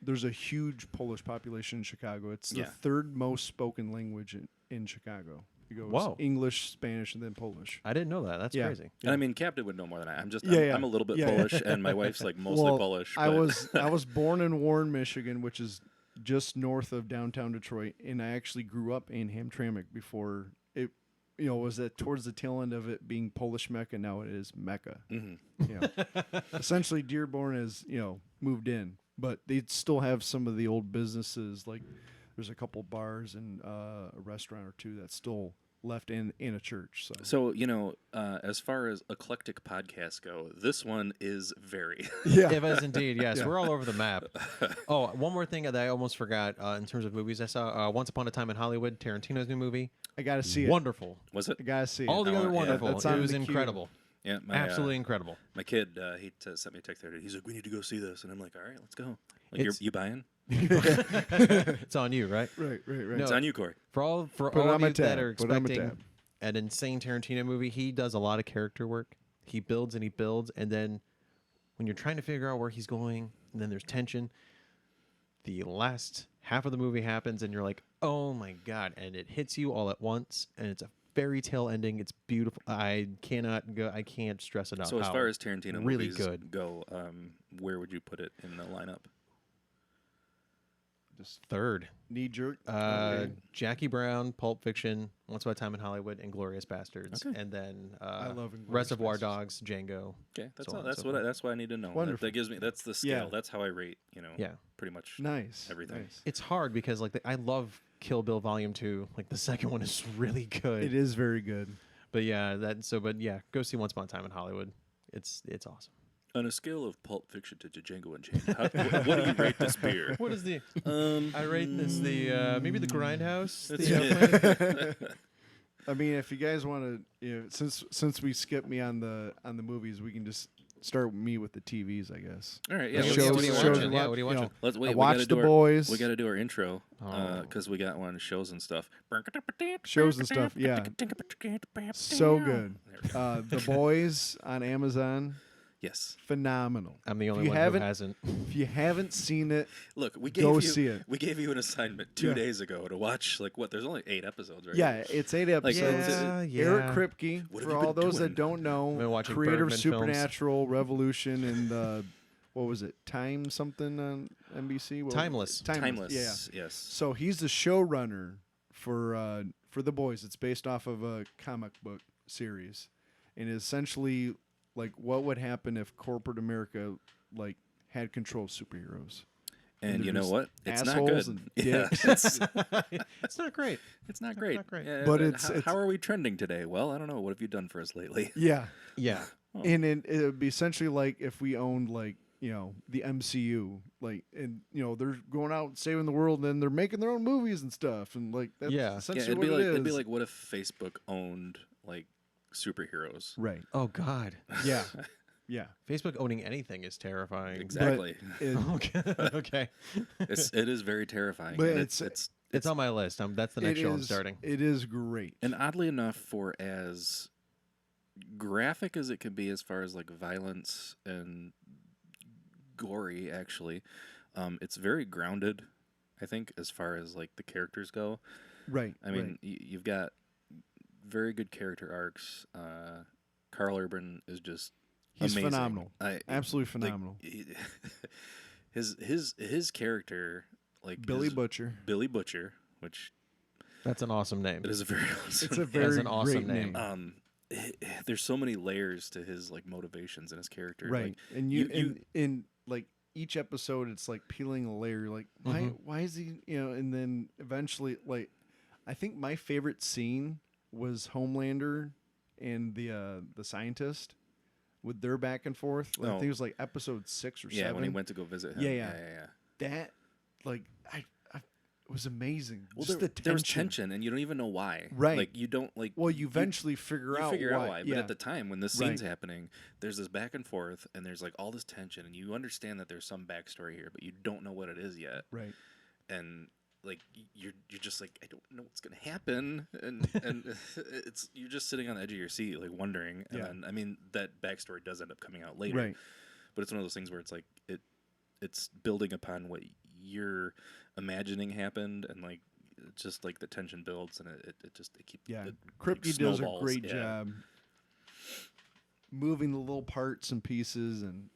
there's a huge Polish population in Chicago. It's the third most spoken language in Chicago. It goes English, Spanish, and then Polish. I didn't know that. That's crazy. And I mean, Captain would know more than I. I'm a little bit Polish, and my wife's like mostly Polish. I was born in Warren, Michigan, which is just north of downtown Detroit, and I actually grew up in Hamtramck before it. Was that towards the tail end of it being Polish Mecca? Now it is Mecca. Mm-hmm. Essentially, Dearborn has moved in, but they still have some of the old businesses. Like there's a couple bars and a restaurant or two that's still left in a church. So as far as eclectic podcasts go, this one is very. Yeah, it is indeed. Yes, we're all over the map. Oh, one more thing that I almost forgot in terms of movies. I saw Once Upon a Time in Hollywood, Tarantino's new movie. I got to see it. Wonderful. Was it? I got to see it. All the other wonderful. That's it was incredible. Yeah, absolutely incredible. My kid, he sent me a text there. He's like, "We need to go see this," and I'm like, "All right, let's go." Like, you buying? It's on you, right? Right. No, it's on you, Corey. For all of you that are expecting an insane Tarantino movie, he does a lot of character work. He builds, and then when you're trying to figure out where he's going, and then there's tension, the last half of the movie happens, and you're like, "Oh my god!" And it hits you all at once, and it's a fairy tale ending. It's beautiful. I can't stress it out. So as far as Tarantino really movies go, where would you put it in the lineup? Just third. Knee jerk. Jackie Brown, Pulp Fiction, Once Upon a Time in Hollywood, Inglourious Bastards, and then I love Reservoir Dogs, Django. Okay, that's what I need to know. Wonderful. That gives me that's the scale. Yeah. That's how I rate. Pretty much. Nice. Everything. Nice. It's hard because I love Kill Bill Volume 2. Like the second one is really good. It is very good. But go see Once Upon a Time in Hollywood. It's awesome. On a scale of Pulp Fiction to Django Unchained, what do you rate this beer? What is the? I rate this maybe the Grindhouse. I mean, if you guys want to, since we skipped me on the movies, we can just start me with the TVs, I guess. All right. Yeah. What are you watching? Let's wait. I watched The Boys. We got to do our intro because we got one shows and stuff. Shows and stuff. Yeah. So good. The Boys on Amazon. Yes. Phenomenal. I'm the only one who hasn't. If you haven't seen it, Look, we go gave see you it. we gave you an assignment 2 days ago to watch there's only 8 episodes, right? Yeah, it's 8 episodes. Eric Kripke, What for have you all been those doing? that don't know, been watching creator of Bergman Supernatural, Revolution, and what was it? Time something on NBC? Timeless. Timeless. Yeah. Yes. So he's the showrunner for The Boys. It's based off of a comic book series, and essentially like what would happen if corporate America like had control of superheroes. And you know what? It's not assholes good. and Yeah. dicks. It's not great. It's not great. not great. But how are we trending today? Well, I don't know. What have you done for us lately? Yeah. Yeah. Oh. And it would be essentially like if we owned like, the MCU, like, and they're going out and saving the world, and then they're making their own movies and stuff, and like that's essentially it'd what it is. It'd be like what if Facebook owned like superheroes? Right. Oh God. Yeah. Yeah. Facebook owning anything is terrifying. Exactly. Okay. It is very terrifying. But and It's on my list. That's the next show I'm starting. It is great. And oddly enough, for as graphic as it can be as far as like violence and gory, actually, it's very grounded, I think, as far as like the characters go. Right. I mean, you've got very good character arcs. Carl Urban is just he's amazing. phenomenal. Absolutely phenomenal. Like, his character, like Billy Butcher, which That's an awesome name. it is a very awesome. It's a very an awesome great name. There's so many layers to his like motivations and his character. Right. Like, And in like each episode, it's like peeling a layer. Like why is he? And then eventually, like, I think my favorite scene was Homelander and the scientist with their back and forth. Like, I think it was like episode 6 or 7. Yeah, when he went to go visit him. Yeah. That it was amazing. Well, Just there was tension, and you don't even know why. Right. Like you don't like. Well, you eventually figure out why. Yeah. But at the time when this scene's happening, there's this back and forth, and there's like all this tension, and you understand that there's some backstory here, but you don't know what it is yet. Right. And like you're just like, I don't know what's gonna happen, and you're just sitting on the edge of your seat, like wondering. And then, I mean, that backstory does end up coming out later. Right. But it's one of those things where it's like it's building upon what you're imagining happened, and like it's just like the tension builds, and it keeps Kripke does a great job moving the little parts and pieces, and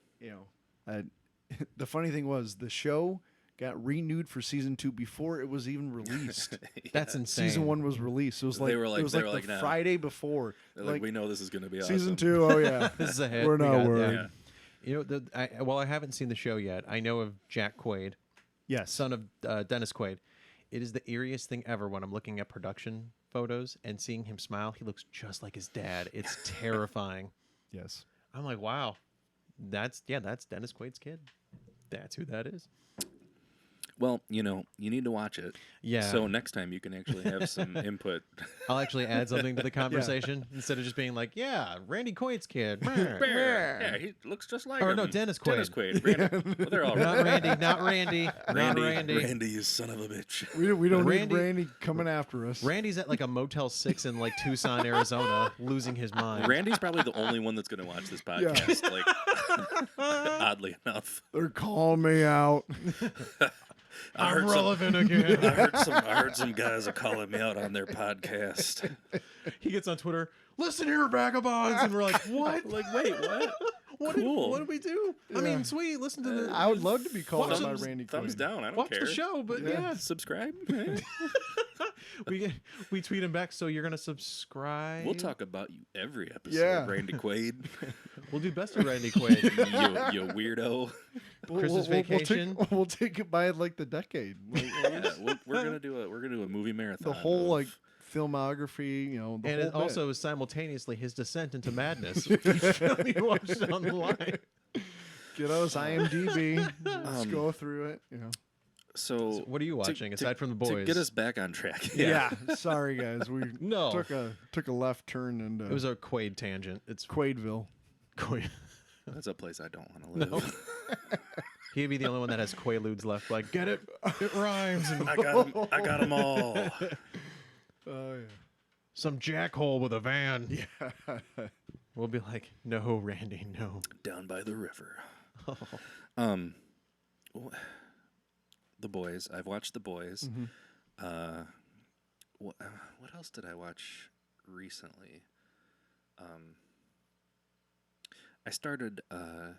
the funny thing was the show got renewed for season 2 before it was even released. That's insane. Season 1 was released. It was like the Friday before. They're like, we know this is going to be season awesome. 2. Oh yeah, This is a hit. We're not worried. Yeah. I haven't seen the show yet. I know of Jack Quaid. Yes. Son of Dennis Quaid. It is the eeriest thing ever when I'm looking at production photos and seeing him smile. He looks just like his dad. It's terrifying. Yes. I'm like, wow, that's Dennis Quaid's kid. That's who that is. Well, you need to watch it. Yeah. So next time you can actually have some input. I'll actually add something to the conversation instead of just being like, yeah, Randy Quaid's kid. Yeah, he looks just like him. Or no, Dennis Quaid. Dennis Quaid. Randy. Well, they're all Not Randy. Not Randy. Randy, you son of a bitch. We don't Randy- need Randy coming after us. Randy's at like a Motel 6 in like Tucson, Arizona, losing his mind. Randy's probably the only one that's going to watch this podcast. Like, oddly enough, They're calling me out. I'm relevant again. I heard some guys are calling me out on their podcast. He gets on Twitter, listen here, Vagabonds, and we're like, what? Like, wait, what? What Cool. did we do? I mean, sweet. Listen to the. I would love to be called out by Thumbs, Randy thumbs Quaid. down. I don't Watch care. the show, but yeah. Subscribe. we tweet him back. So you're gonna subscribe. We'll talk about you every episode. Yeah. Randy Quaid. We'll do best of Randy Quaid. you weirdo. Christmas vacation. We'll take it by like the decade. Like, Yeah, we're gonna do a movie marathon. the whole of- like filmography, the And whole it bit. also is simultaneously his descent into madness. Each film he watched down the line. get us IMDb. Let's go through it. So What are you watching aside from the boys? To get us back on track. Yeah. Sorry guys, we No. took a left turn and It was a Quaid tangent. It's Quaidville. Quaid. That's a place I don't want to live. He'd be the only one that has Quaaludes left. Like, get it? It rhymes. And I got them all. Oh some jackhole with a van. yeah. We'll be like, no, Randy, no. Down by the river. The Boys. I've watched The Boys. Mm-hmm. What else did I watch recently? I started on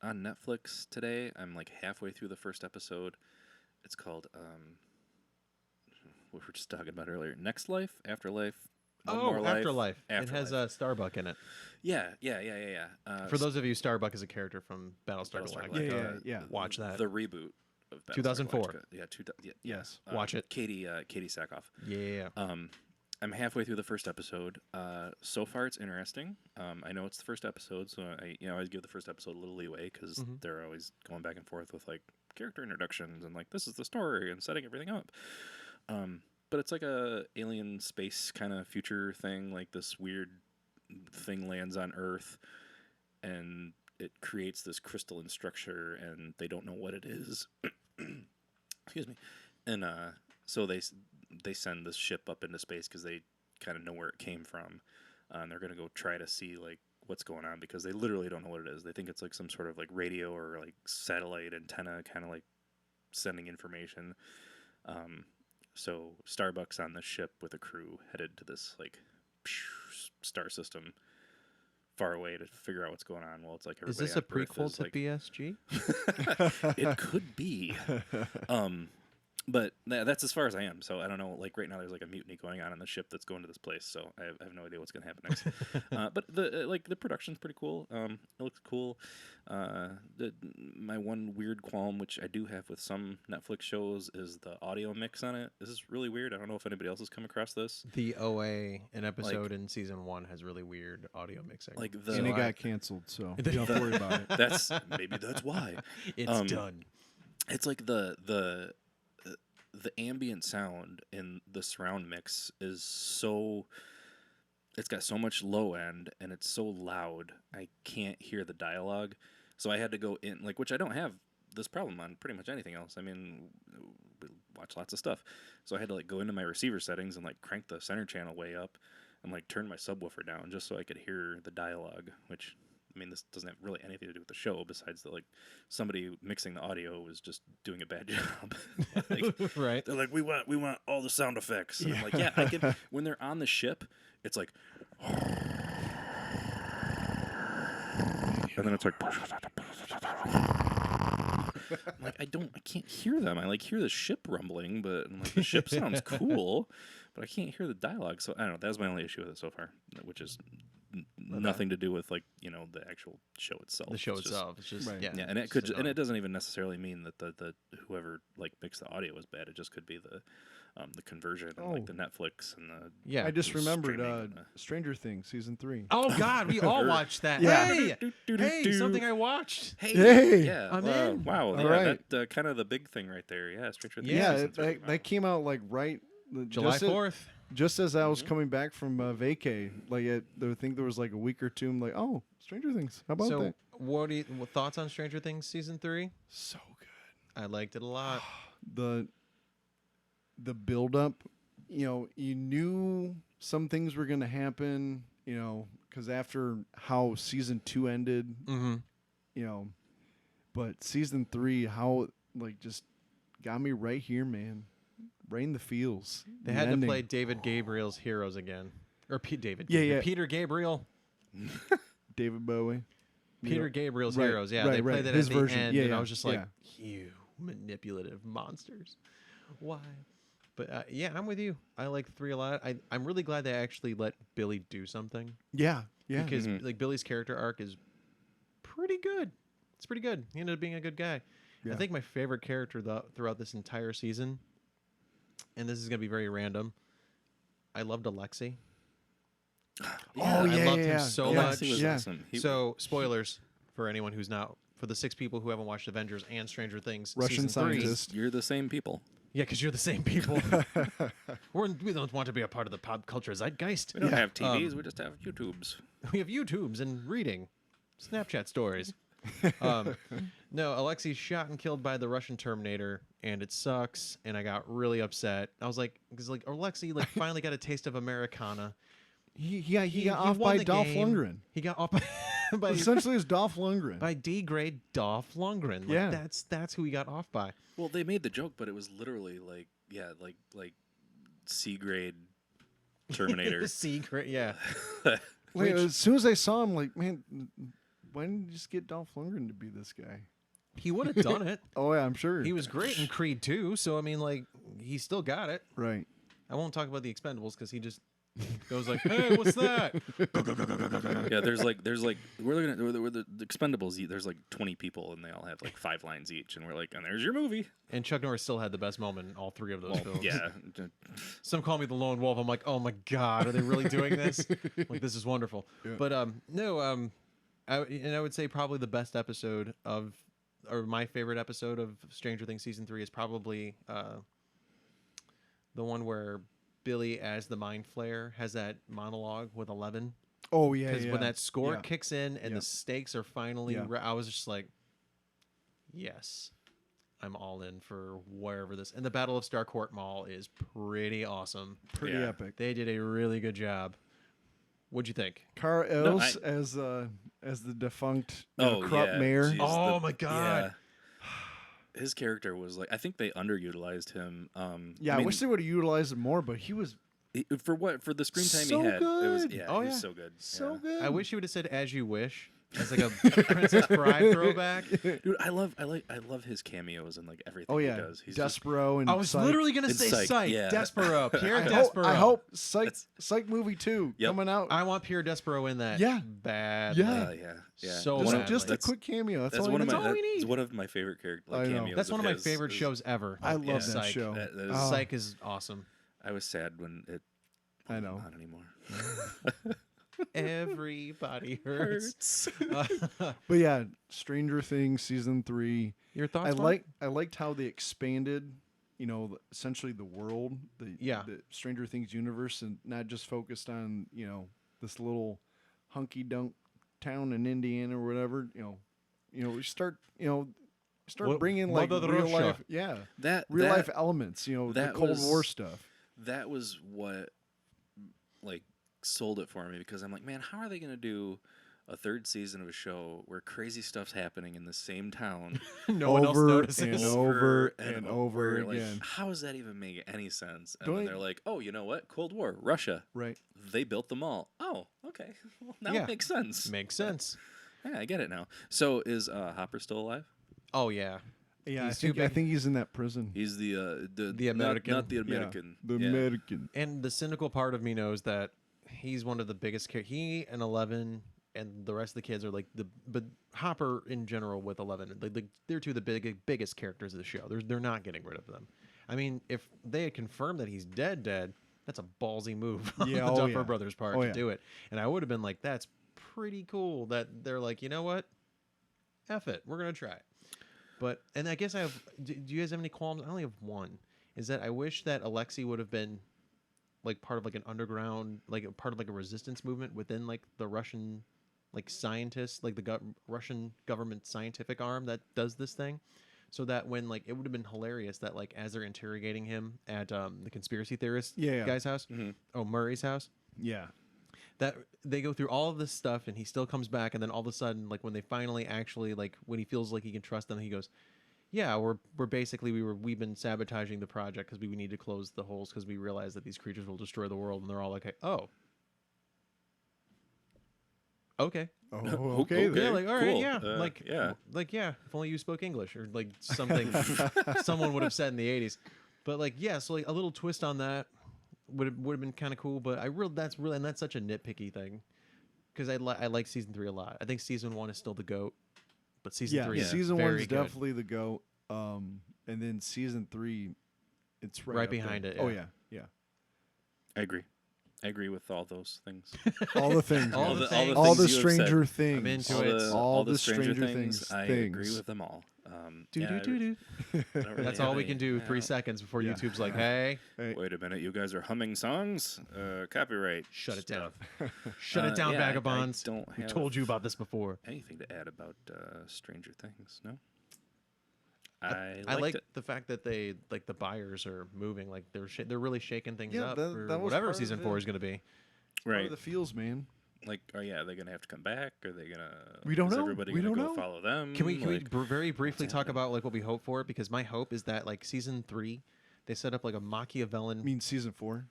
Netflix today. I'm like halfway through the first episode. It's called we were just talking about earlier. Next Life, Afterlife. More Life, Afterlife. It Afterlife. has Starbuck in it. Yeah. For those of you, Starbuck is a character from Battlestar Galactica. Yeah. Watch that. The reboot of Battlestar 2004. Galactica. Yeah. Yes. Watch it. Katie Sackhoff. Yeah. I'm halfway through the first episode. So far, it's interesting. I know it's the first episode, so I always give the first episode a little leeway because they're always going back and forth with like character introductions and like this is the story and setting everything up. But it's like a alien space kind of future thing. Like this weird thing lands on Earth, and it creates this crystalline structure, and they don't know what it is. Excuse me. And so they send this ship up into space because they kind of know where it came from, and they're gonna go try to see like what's going on because they literally don't know what it is. They think it's like some sort of like radio or like satellite antenna, kind of like sending information. So Starbuck's on this ship with a crew headed to this like star system far away to figure out what's going on. Well, it's like everybody. Is this a prequel to BSG? It could be. But that's as far as I am. So I don't know. Like right now, there's like a mutiny going on the ship that's going to this place. So I have no idea what's going to happen next. But the production's pretty cool. It looks cool. My one weird qualm, which I do have with some Netflix shows, is the audio mix on it. This is really weird. I don't know if anybody else has come across this. The OA, an episode in season 1, has really weird audio mixing. And it got canceled, so you don't have to worry about it. That's why. It's done. It's like the ambient sound in the surround mix is so, it's got so much low end and it's so loud I can't hear the dialogue. So I had to go in, like, which I don't have this problem on pretty much anything else. I mean, we watch lots of stuff. So I had to like go into my receiver settings and like crank the center channel way up and like turn my subwoofer down just so I could hear the dialogue, which, I mean, this doesn't have really anything to do with the show besides that, like, somebody mixing the audio was just doing a bad job. Like, right. They're like, we want all the sound effects. And I'm like, yeah, I can. When they're on the ship, it's like, and then it's like, I'm like, I can't hear them. I like hear the ship rumbling, but I'm like, the ship sounds cool, but I can't hear the dialogue. So I don't know. That was my only issue with it so far, which is nothing to do with like the actual show itself. The show itself. It's just right. Yeah, and it could, and it doesn't even necessarily mean that the whoever like mixed the audio was bad. It just could be the conversion and like the Netflix and the I just remembered streaming Stranger Things season 3. Oh God, we all watched that. Yeah. Hey, something I watched. Hey! Yeah, I'm in. Wow, All yeah, right. that kind of the big thing right there. Yeah, Stranger Things. Yeah, season 3. that came out like July 4th. Just as I was coming back from vacay, like I think there was like a week or two. I'm like, oh, Stranger Things. How about that? What thoughts on Stranger Things season 3? So good. I liked it a lot. The build up, you knew some things were going to happen, because after how season 2 ended, but season 3, how like just got me right here, man. Right in the feels. They had to play David Gabriel's Heroes again. Or Peter Gabriel. David Bowie. Peter Gabriel's right, Heroes. Yeah, right, they played right. it His at the version. end, Yeah, and yeah, I was just like, yeah. you manipulative monsters. Why? But yeah, I'm with you. I like 3 a lot. I'm really glad they actually let Billy do something. Yeah, yeah. Because like Billy's character arc is pretty good. It's pretty good. He ended up being a good guy. Yeah. I think my favorite character throughout this entire season, and this is going to be very random, I loved Alexei. Oh, yeah, I loved yeah, him yeah. so Yeah. much. He was awesome. So, spoilers for anyone who's not, for the 6 people who haven't watched Avengers and Stranger Things. Russian season 3. scientist. You're the same people. Yeah, because you're the same people. We don't want to be a part of the pop culture zeitgeist. We don't have TVs. We just have YouTubes. We have YouTubes and reading, Snapchat stories. No, Alexei's shot and killed by the Russian Terminator, and it sucks. And I got really upset. I was like, because like Alexei like finally got a taste of Americana. He got off by Dolph Lundgren. He got off by essentially it's Dolph Lundgren. By D-grade Dolph Lundgren. That's who he got off by. Well, they made the joke, but it was literally like C-grade Terminator. C-grade, yeah. Like, as soon as I saw him, like, man, why didn't you just get Dolph Lundgren to be this guy? He would have done it. Oh, yeah, I'm sure. He was great in Creed 2, so, I mean, like, he still got it. Right. I won't talk about the Expendables because he just goes like, hey, what's that? Yeah, there's like we're looking at the Expendables. There's like 20 people and they all have like 5 lines each, and we're like, and there's your movie. And Chuck Norris still had the best moment in all 3 of those films. Yeah. Some call me the lone wolf. I'm like, oh my god, are they really doing this? Like, this is wonderful. Yeah. But I would say probably the best episode of, or my favorite episode of Stranger Things season 3 is probably the one where Billy, as the Mind Flayer, has that monologue with 11. Oh, yeah, Because when that score kicks in and the stakes are finally... I was just like, yes, I'm all in for wherever this... And the Battle of Starcourt Mall is pretty awesome. Pretty epic. They did a really good job. What'd you think? Carl Els as the defunct corrupt mayor. Geez, my God. Yeah. His character was like, I think they underutilized him. I wish they would have utilized him more, but he was for the screen time so he had. Good. It was he was so good, so good. I wish he would have said "As You Wish" as like a Princess Bride throwback. Dude, I love his cameos and like everything he does. He's Despero and I was literally gonna say Psych. Yeah. Despero, Pierre Despero. I hope Psych movie 2 coming out. I want Pierre Despero in that. Bad. Yeah. So just a quick cameo. That's all we need. It's one of my favorite cameos. That's one of my favorite shows ever. I love that show. Psych is awesome. I was sad when it wasn't on anymore. Everybody hurts. But yeah, Stranger Things season 3. Your thoughts? I liked how they expanded, essentially the world, the Stranger Things universe, and not just focused on this little hunky dunk town in Indiana or whatever. We start bringing like real life, real life elements. The Cold War stuff. That was what like sold it for me, because I'm like, man, how are they going to do a 3rd season of a show where crazy stuff's happening in the same town no one else notices and over and over again? Like, how does that even make any sense? And then they're like, oh, you know what? Cold War, Russia. Right. They built the mall. Oh, okay. Well, now it makes sense. Makes sense. Yeah, I get it now. So is Hopper still alive? Oh, yeah. Yeah, I think he's in that prison. He's the American. not the American. Yeah, the American. And the cynical part of me knows that he's one of the biggest he and 11 and the rest of the kids are like but Hopper in general with 11, they're 2 of the biggest characters of the show. They're not getting rid of them. I mean, if they had confirmed that he's dead, that's a ballsy move on the Duffer Brothers' part to do it. And I would have been like, that's pretty cool that they're like, you know what? F it. We're going to try it. But, and I guess do you guys have any qualms? I only have one. Is that I wish that Alexei would have been like part of like an underground, like a part of like a resistance movement within like the Russian like scientists, like the Russian government scientific arm that does this thing. So that when like it would have been hilarious that like as they're interrogating him at the conspiracy theorist guy's house, Murray's house, that they go through all of this stuff and he still comes back, and then all of a sudden like when they finally actually like when he feels like he can trust them, he goes, yeah, we're basically we've been sabotaging the project because we need to close the holes because we realize that these creatures will destroy the world, and they're all like, oh. Okay. Oh, okay. Yeah, like, all right, cool. yeah. If only you spoke English or like something someone would have said in the 80s. But like, so like a little twist on that would have been kind of cool. But that's such a nitpicky thing because I like season 3 a lot. I think season 1 is still the GOAT, but season 3 is season very 1 is definitely the GOAT. And then season 3, it's right behind there. it. Oh yeah. I agree with all those things. All the things. all the Stranger Things. I'm into it. All the Stranger Things. I agree with them all. That's all we can do. 3 seconds before YouTube's like, hey. Wait a minute. You guys are humming songs? Copyright. Shut it down. Shut it down, Vagabonds. We told you about this before. Anything to add about Stranger Things? No? I like the fact that they like the buyers are moving, like they're really shaking things up for whatever season 4 is going to be. Part Right. of the feels, man. Like, oh yeah, are they gonna have to come back? Are they gonna? We don't is know. everybody We gonna don't go know. follow them? Can we very what's briefly talk happening? about like what we hope for? Because my hope is that like season 3, they set up like a Machiavellian. I mean, season 4.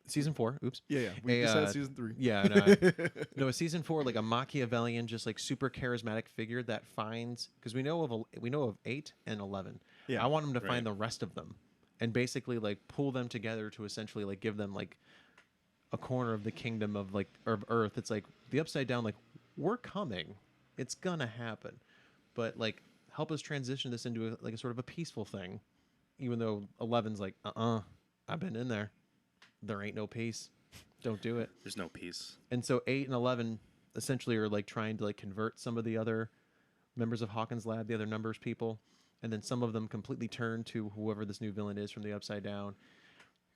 Season 4. Oops. Yeah. We just had season 3. Yeah. No, no. Season 4, like a Machiavellian, just like super charismatic figure that finds, because we know of 8 and 11. Yeah. I want them to Right. find the rest of them, and basically like pull them together to essentially like give them like a corner of the kingdom of like of Earth. It's like the Upside Down. Like, we're coming. It's gonna happen, but like help us transition this into like a sort of a peaceful thing. Even though 11's like, I've been in there. There ain't no peace. Don't do it. There's no peace. And so 8 and 11 essentially are like trying to like convert some of the other members of Hawkins Lab, the other numbers people, and then some of them completely turn to whoever this new villain is from the Upside Down.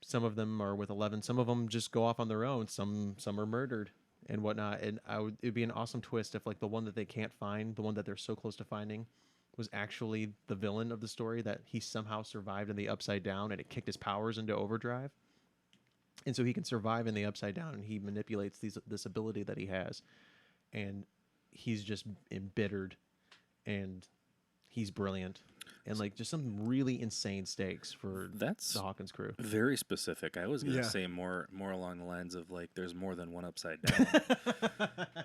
Some of them are with 11. Some of them just go off on their own. Some are murdered and whatnot. And it'd be an awesome twist if like the one that they can't find, the one that they're so close to finding, was actually the villain of the story, that he somehow survived in the Upside Down and it kicked his powers into overdrive. And so he can survive in the Upside Down, and he manipulates this ability that he has, and he's just embittered, and he's brilliant, and like just some really insane stakes for That's the Hawkins crew. very specific. I was gonna Yeah. say more along the lines of like there's more than one Upside Down,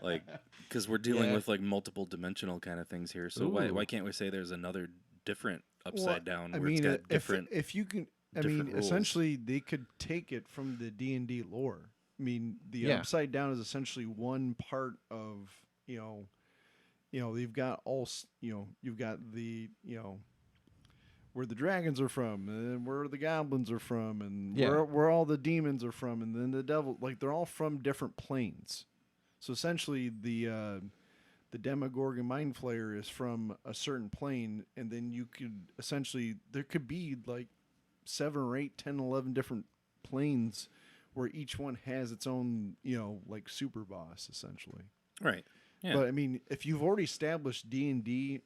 like because we're dealing Yeah. with like multiple dimensional kind of things here. So why Ooh. can't we say there's another different Upside Down I where mean, it's got different? if you can, I different mean, rules. essentially they could take it from the D&D lore. I mean, the Yeah. Upside Down is essentially one part of, you've got you've got the, where the dragons are from, and where the goblins are from, and Yeah. where all the demons are from, and then the devil, like they're all from different planes. So essentially the Demogorgon Mind Flayer is from a certain plane, and then you could essentially, there could be like 7 or 8, 10, 11 different planes where each one has its own, like super boss essentially. Right. Yeah. But I mean, if you've already established D&D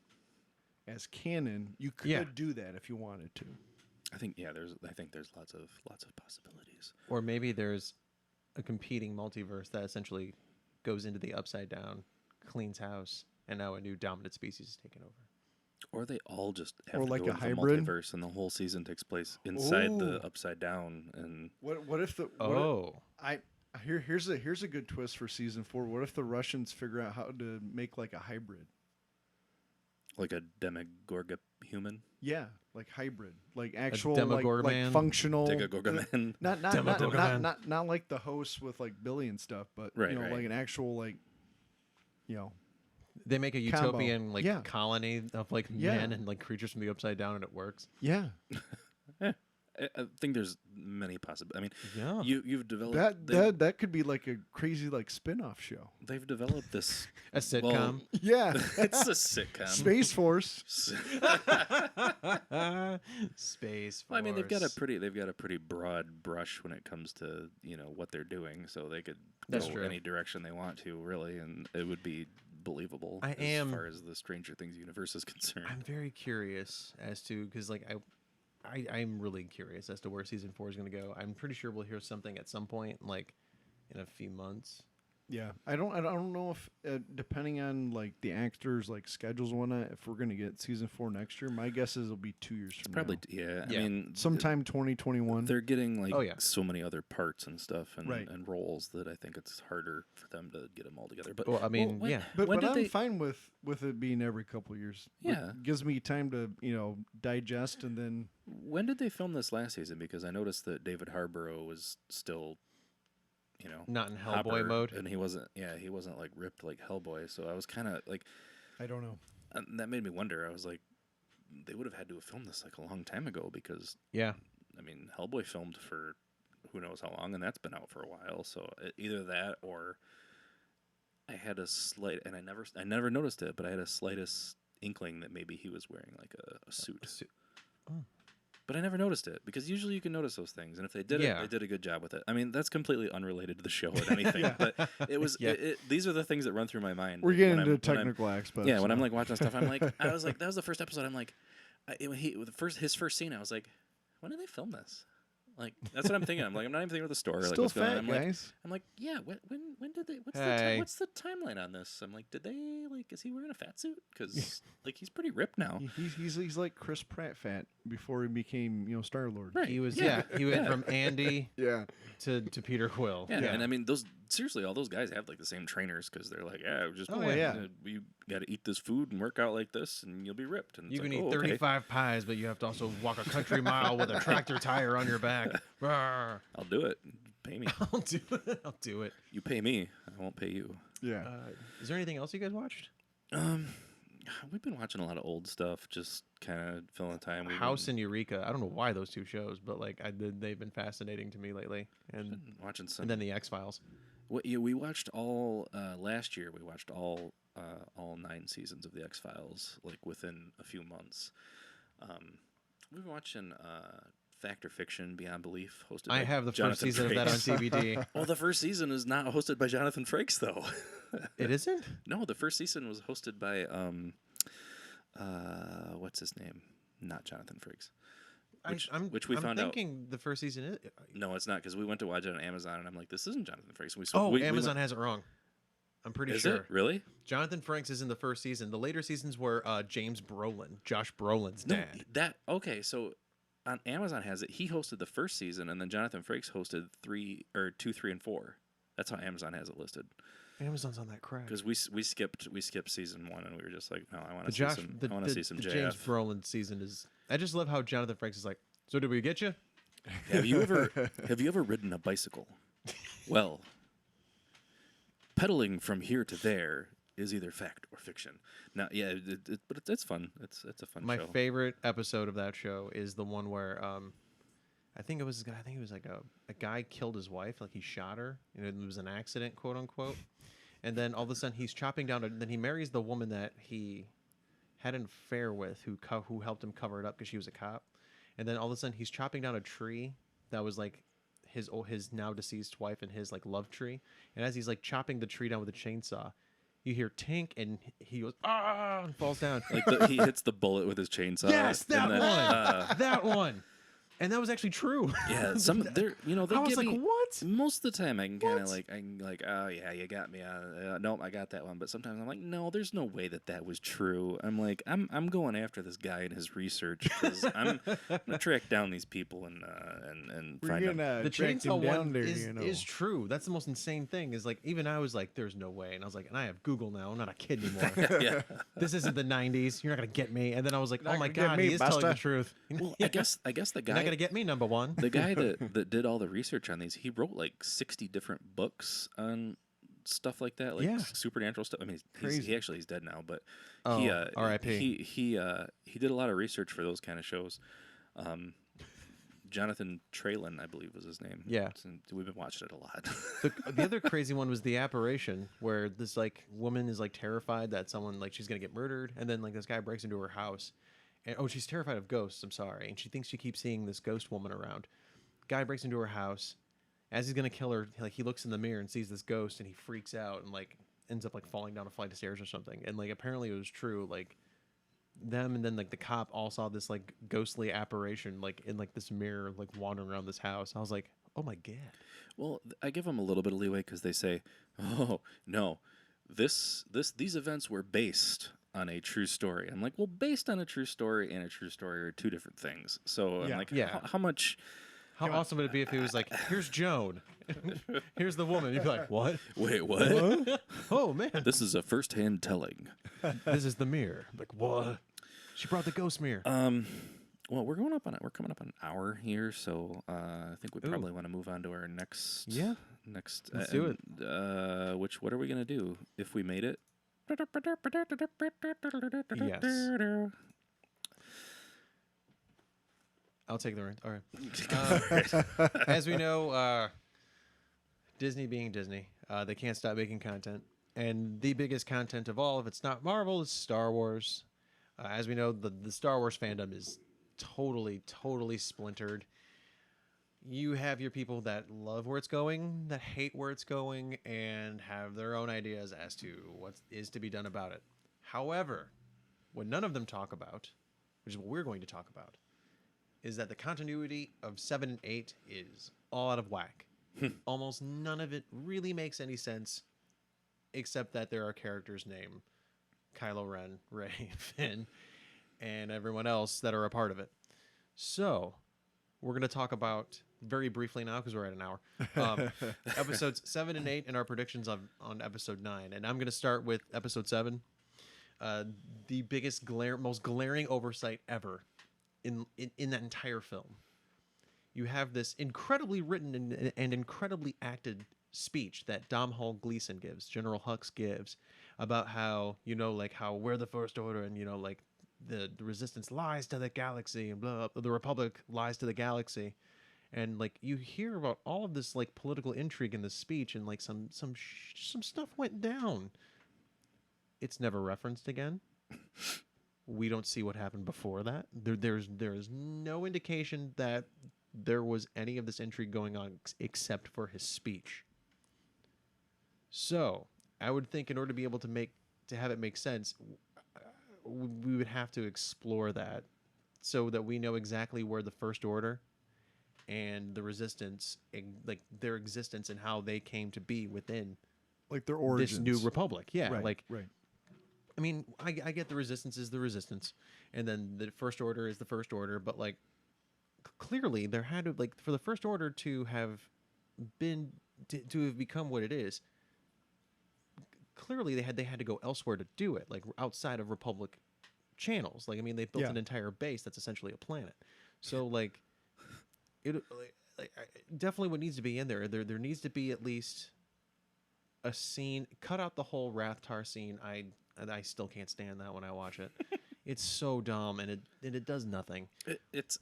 as canon, you could Yeah. do that if you wanted to. I think there's lots of possibilities. Or maybe there's a competing multiverse that essentially goes into the Upside Down, cleans house, and now a new dominant species is taken over. Or they all just have Or to like go a into hybrid? the multiverse, and the whole season takes place inside the Ooh. Upside Down. And What if the here's a good twist for season 4. What if the Russians figure out how to make like a hybrid? like a Demogorgon human, Yeah, like hybrid, like actual Demogorgon like man? Demogorgon Demogorgon. not like the host with like Billy and stuff, but Right. like an actual like They make a Combo. utopian like Yeah. colony of like Yeah. men and like creatures from the Upside Down, and it works. yeah. I think there's many possibilities. I Yeah. mean, you've developed That could be like a crazy like spin-off show. they've developed this. A sitcom. Yeah. It's a sitcom. Space Force. Space Force. Well, I mean, they've got a pretty broad brush when it comes to what they're doing, so they could That's go true. any direction they want to, really, and it would be believable as far as the Stranger Things universe is concerned. I'm very curious as to, because like I'm really curious as to where season 4 is going to go. I'm pretty sure we'll hear something at some point, like in a few months. Yeah, I don't know if depending on like the actors like schedules and whatnot, if we're gonna get season 4 next year. My guess is it'll be 2 years from Probably, now. yeah. I Yeah. mean, Sometime 2021. they're getting like Oh, yeah. so many other parts and stuff and, Right. and roles that I think it's harder for them to get them all together. But Well, I mean, when- yeah. But when did I'm they? fine with it being every couple of years. Yeah. Gives me time to digest and then. When did they film this last season? Because I noticed that David Harborough was still, Not in Hellboy Hopper, mode. and he wasn't. Yeah, he wasn't like ripped like Hellboy. So I was kind of like, I don't know. and that made me wonder. I was like, they would have had to have filmed this like a long time ago because Yeah. I mean, Hellboy filmed for who knows how long, and that's been out for a while. So either that or I had a slight, and I never noticed it, but I had a slightest inkling that maybe he was wearing like a suit. Oh. But I never noticed it because usually you can notice those things, and if they did Yeah. it, they did a good job with it. I mean, that's completely unrelated to the show or anything, Yeah. but it was. Yeah. These are the things that run through my mind. We're when getting I'm- into when I'm- technical aspects. Yeah, when I'm like watching stuff, I'm like, I was like, that was the first episode. I'm like, his first scene, I was like, when did they film this? Like that's what I'm thinking. I'm like, I'm not even thinking of the story. Still like, what's going fat, on? guys. I'm like, yeah. When did they? Hey. What's the timeline on this? I'm like, did they like? Is he wearing a fat suit? Because like he's pretty ripped now. He's like Chris Pratt fat before he became Star Lord. Right. He was he went from Andy to Peter Quill. Yeah, and I mean those seriously, all those guys have like the same trainers because they're like, we got to eat this food and work out like this, and you'll be ripped. And You it's can like, eat 35 pies, but you have to also walk a country mile with a tractor tire on your back. Rawr. I'll do it. Pay me. I'll do it. You pay me. I won't pay you. Yeah. Is there anything else you guys watched? We've been watching a lot of old stuff, just kind of filling time. House and Eureka. I don't know why those two shows, but like they've been fascinating to me lately. And watching some. And then the X-Files. We watched all last year. We watched all 9 seasons of the X-Files, like within a few months. We've been watching Fact or Fiction: Beyond Belief, hosted. I by have the Jonathan first season Frakes. of that on DVD. Well, the first season is not hosted by Jonathan Frakes, though. It isn't? No, the first season was hosted by what's his name? Not Jonathan Frakes. I'm thinking the first season is. No, it's not, because we went to watch it on Amazon, and I'm like, this isn't Jonathan Frakes. Amazon has it wrong. I'm pretty sure. Is it? Really? Jonathan Frakes is in the first season. The later seasons were James Brolin, Josh Brolin's dad. Okay, so on Amazon has it. He hosted the first season, and then Jonathan Frakes hosted 2, 3, and 4. That's how Amazon has it listed. Amazon's on that crap. Because we skipped season 1, and we were just like, no, I want to see some the JF. James Brolin season is. I just love how Jonathan Frakes is like. So did we get you? Have you ever ridden a bicycle? Well, pedaling from here to there is either fact or fiction. Now, yeah, but it's fun. It's a fun show. My favorite episode of that show is the one where I think it was like a guy killed his wife, like he shot her, and it was an accident, quote unquote. And then all of a sudden he's chopping down. Then he marries the woman that he had an affair with, who helped him cover it up because she was a cop. And then all of a sudden he's chopping down a tree that was like his now deceased wife and his like love tree. And as he's like chopping the tree down with a chainsaw, you hear tink, and he goes and falls down. Like he hits the bullet with his chainsaw. Yes, that one. That one. And that was actually true. Yeah, they I was like, what? Most of the time I can kind of oh yeah, you got me. Nope, I got that one. But sometimes I'm like, no, there's no way that was true. I'm like, I'm going after this guy and his research, because I'm gonna track down these people and find them. The chainsaw one is true. That's the most insane thing. Is like, even I was like, there's no way. And I was like, and I have Google now. I'm not a kid anymore. Yeah. This isn't the 90s. You're not gonna get me. And then I was like, oh my god, he is telling the truth. Well, Yeah. I guess the guy. You're not gonna get me, number one. The guy that did all the research on these, he wrote like 60 different books on stuff like that, like supernatural stuff. I mean, he's dead now, but R.I.P. He did a lot of research for those kind of shows. Jonathan Traylon, I believe, was his name. Yeah, we've been watching it a lot. The other crazy one was The Apparition, where this like woman is like terrified that someone, like, she's gonna get murdered, and then like this guy breaks into her house. And, she's terrified of ghosts, I'm sorry. And she thinks she keeps seeing this ghost woman around. Guy breaks into her house. As he's going to kill her, like, he looks in the mirror and sees this ghost, and he freaks out and, like, ends up, like, falling down a flight of stairs or something. And, like, apparently it was true. Like, them and then, like, the cop all saw this, like, ghostly apparition, like, in, like, this mirror, like, wandering around this house. I was like, oh, my God. Well, I give them a little bit of leeway because they say, oh, no, these events were based on a true story. I'm like, well, based on a true story and a true story are two different things. So I'm like, how much... How awesome would it be if he was like, here's Joan, here's the woman. You'd be like, what? Wait, what? Oh, man. This is a first-hand telling. This is the mirror. Like, what? She brought the ghost mirror. Well, we're coming up on an hour here, so I think we probably want to move on to our next. Yeah. Let's do it. What are we gonna do if we made it? Yes. I'll take the reins. All right. As we know, Disney being Disney, they can't stop making content. And the biggest content of all, if it's not Marvel, is Star Wars. As we know, the Star Wars fandom is totally splintered. You have your people that love where it's going, that hate where it's going, and have their own ideas as to what is to be done about it. However, what none of them talk about, which is what we're going to talk about, is that the continuity of 7 and 8 is all out of whack. Almost none of it really makes any sense, except that there are characters named Kylo Ren, Rey, Finn, and everyone else that are a part of it. So, we're going to talk about, very briefly now, because we're at an hour, episodes 7 and 8 and our predictions on episode 9. And I'm going to start with episode 7. The biggest, most glaring oversight ever in that entire film. You have this incredibly written and incredibly acted speech that Domhnall Gleeson gives, General Hux gives, about how, like how we're the First Order and, like the Resistance lies to the galaxy and blah, the Republic lies to the galaxy. And like you hear about all of this like political intrigue in this speech, and like some stuff went down. It's never referenced again. We don't see what happened before that. There's no indication that there was any of this intrigue going on except for his speech. So I would think in order to be able to have it make sense, we would have to explore that so that we know exactly where the First Order and the Resistance, like their existence and how they came to be within like their origins. This new republic. Yeah, right. I mean, I get the Resistance is the Resistance, and then the First Order is the First Order, but like clearly there had to, like, for the First Order to have been to have become what it is. Clearly, they had to go elsewhere to do it, like outside of Republic channels. Like, I mean, they built an entire base that's essentially a planet. So, like, definitely what needs to be in there. There needs to be at least a scene. Cut out the whole Rathtar scene. I still can't stand that when I watch it. It's so dumb, and it does nothing. It's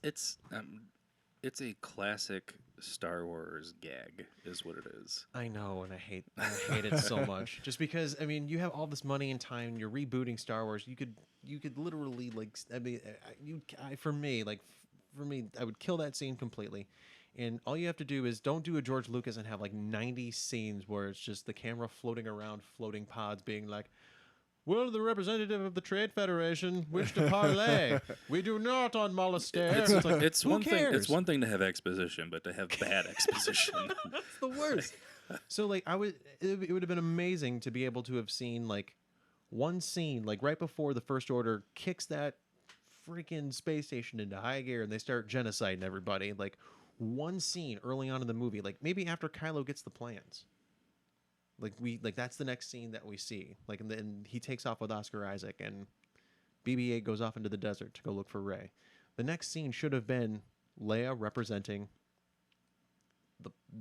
a classic Star Wars gag, is what it is. I know, and I hate it so much. Just because, I mean, you have all this money and time, and you're rebooting Star Wars. You could literally, like, I mean, for me, I would kill that scene completely. And all you have to do is don't do a George Lucas and have like 90 scenes where it's just the camera floating around, floating pods, being like, "Well, the representative of the Trade Federation wish to parlay. We do not on Molestaire." It's one thing. It's one thing to have exposition, but to have bad exposition, that's the worst. So, like, it would have been amazing to be able to have seen like one scene, like right before the First Order kicks that freaking space station into high gear and they start genociding everybody. Like one scene early on in the movie, like maybe after Kylo gets the plans. Like that's the next scene that we see. Like, and then he takes off with Oscar Isaac, and BB-8 goes off into the desert to go look for Rey. The next scene should have been Leia representing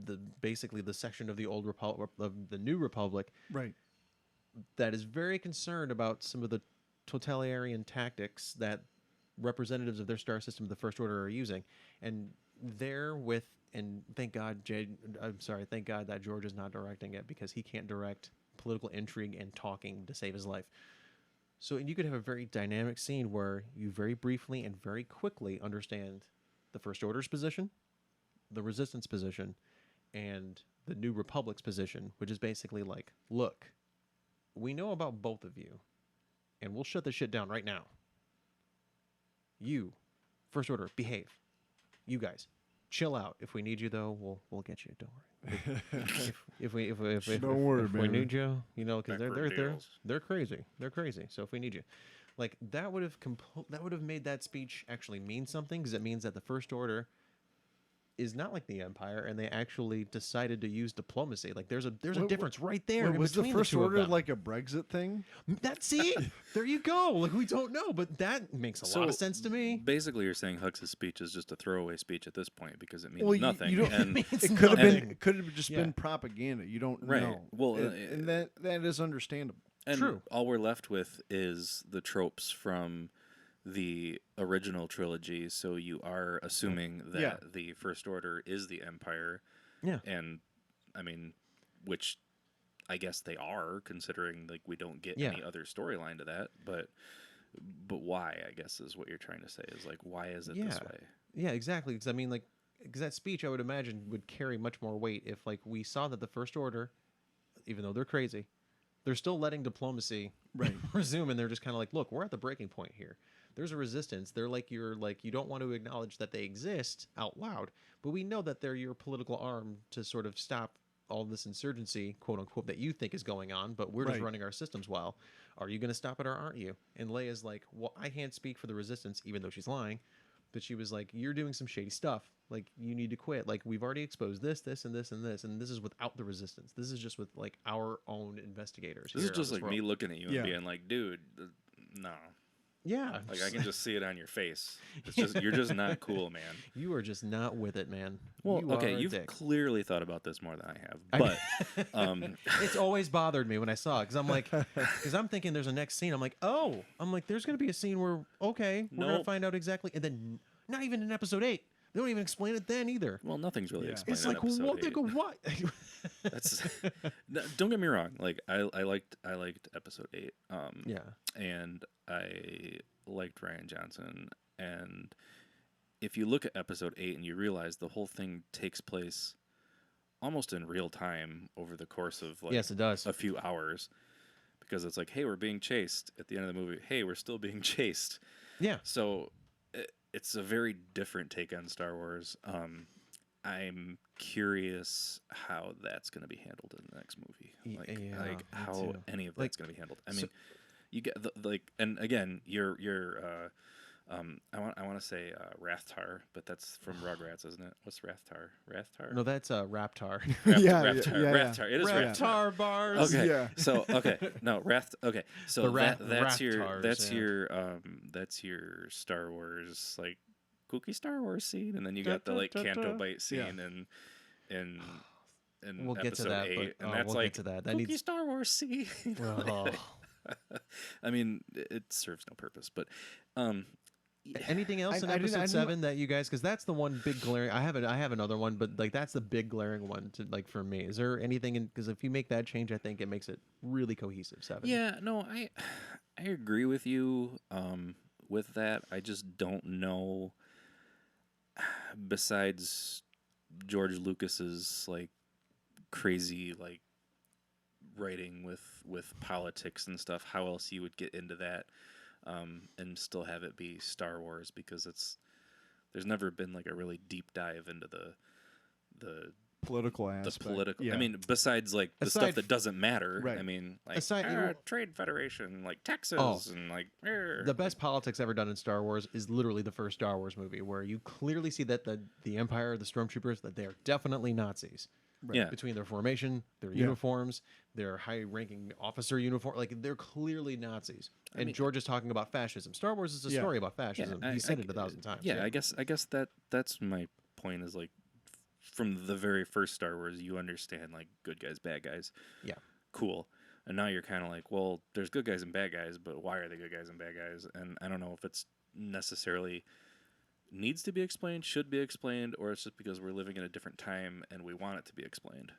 the basically the section of the old Republic, of the new Republic, right? That is very concerned about some of the totalitarian tactics that representatives of their star system, the First Order, are using, and they're with. And thank God that George is not directing it, because he can't direct political intrigue and talking to save his life. So you could have a very dynamic scene where you very briefly and very quickly understand the First Order's position, the Resistance position, and the New Republic's position, which is basically like, look, we know about both of you, and we'll shut this shit down right now. You, First Order, behave. You guys, chill out. If we need you, though, we'll get you. Don't worry. If we need you, because they're crazy. They're crazy. So if we need you, like, that would have made that speech actually mean something, because it means that the First Order is not like the Empire, and they actually decided to use diplomacy. Like, there's a difference right there. Was the First Order like a Brexit thing? See, there you go. Like, we don't know, but that makes a lot of sense to me. Basically, you're saying Hux's speech is just a throwaway speech at this point, because it means nothing. It could have just been propaganda. You don't know. Well, and that is understandable. And True. All we're left with is the tropes from the original trilogy, so you are assuming that the First Order is the Empire. Yeah. And, I mean, which I guess they are, considering, like, we don't get any other storyline to that, but why, I guess, is what you're trying to say, is, like, why is it this way? Yeah, exactly, because, I mean, like, because that speech, I would imagine, would carry much more weight if, like, we saw that the First Order, even though they're crazy, they're still letting diplomacy resume, and they're just kind of like, look, we're at the breaking point here. there's a resistance. They're like you don't want to acknowledge that they exist out loud, but we know that they're your political arm to sort of stop all this insurgency, quote unquote, that you think is going on, but we're just running our systems well. Are you going to stop it or aren't you? And Leia's like, well, I can't speak for the resistance, even though she's lying. But she was like, you're doing some shady stuff. Like, you need to quit. Like, we've already exposed this, and this, and this. And this is without the resistance. This is just with, like, our own investigators. This is just like me looking at you and being like, dude, no. Yeah. Like, I can just see it on your face. It's just, you're just not cool, man. You are just not with it, man. Well, you've clearly thought about this more than I have. But it's always bothered me when I saw it, because I'm like, because I'm thinking there's a next scene. I'm like, there's going to be a scene where, we're going to find out exactly. And then not even in episode 8. They don't even explain it then either. Well, nothing's really explained. It's like, what? They go, what? That's don't get me wrong. Like, I liked episode 8. Yeah. And I liked Rian Johnson. And if you look at episode 8 and you realize the whole thing takes place almost in real time over the course of yes, it does. a few hours, because it's like, hey, we're being chased. At the end of the movie, hey, we're still being chased. Yeah. So it's a very different take on Star Wars. I'm curious how that's going to be handled in the next movie. Like how any of that's going to be handled. I mean, you get and again, you're I want to say Rathtar, but that's from Rugrats, isn't it? What's Rathtar? Rathtar? No, that's Raptar. Raptar. It is Raptar bars. Okay. Yeah. So no Okay. So that's your Star Wars, like, kooky Star Wars scene, and then you got the like Canto Bite scene and we'll get to that, 8, but and that's we'll like get to that. kooky Star Wars scene. I mean, it serves no purpose, but anything else in episode 7 that you guys, because that's the one big glaring. I have another one, but like that's the big glaring one to like for me. Is there anything in, because if you make that change, I think it makes it really cohesive. 7. Yeah, no, I agree with you with that. I just don't know. Besides George Lucas's like crazy like writing with politics and stuff, how else you would get into that and still have it be Star Wars, because there's never been like a really deep dive into the political aspect. I mean, besides like the stuff that doesn't matter. Right. I mean, like Trade Federation, like Texas, and like the best politics ever done in Star Wars is literally the first Star Wars movie, where you clearly see that the Empire, the Stormtroopers, that they are definitely Nazis. Right. Yeah. Between their formation, their uniforms, their high-ranking officer uniform, like they're clearly Nazis. And George is talking about fascism. Star Wars is a story about fascism. He said it 1,000 times. Yeah, I guess that's my point. Is like, from the very first Star Wars, you understand like good guys, bad guys. Yeah. Cool. And now you're kind of like, well, there's good guys and bad guys, but why are they good guys and bad guys? And I don't know if it's necessarily needs to be explained, should be explained, or it's just because we're living in a different time and we want it to be explained.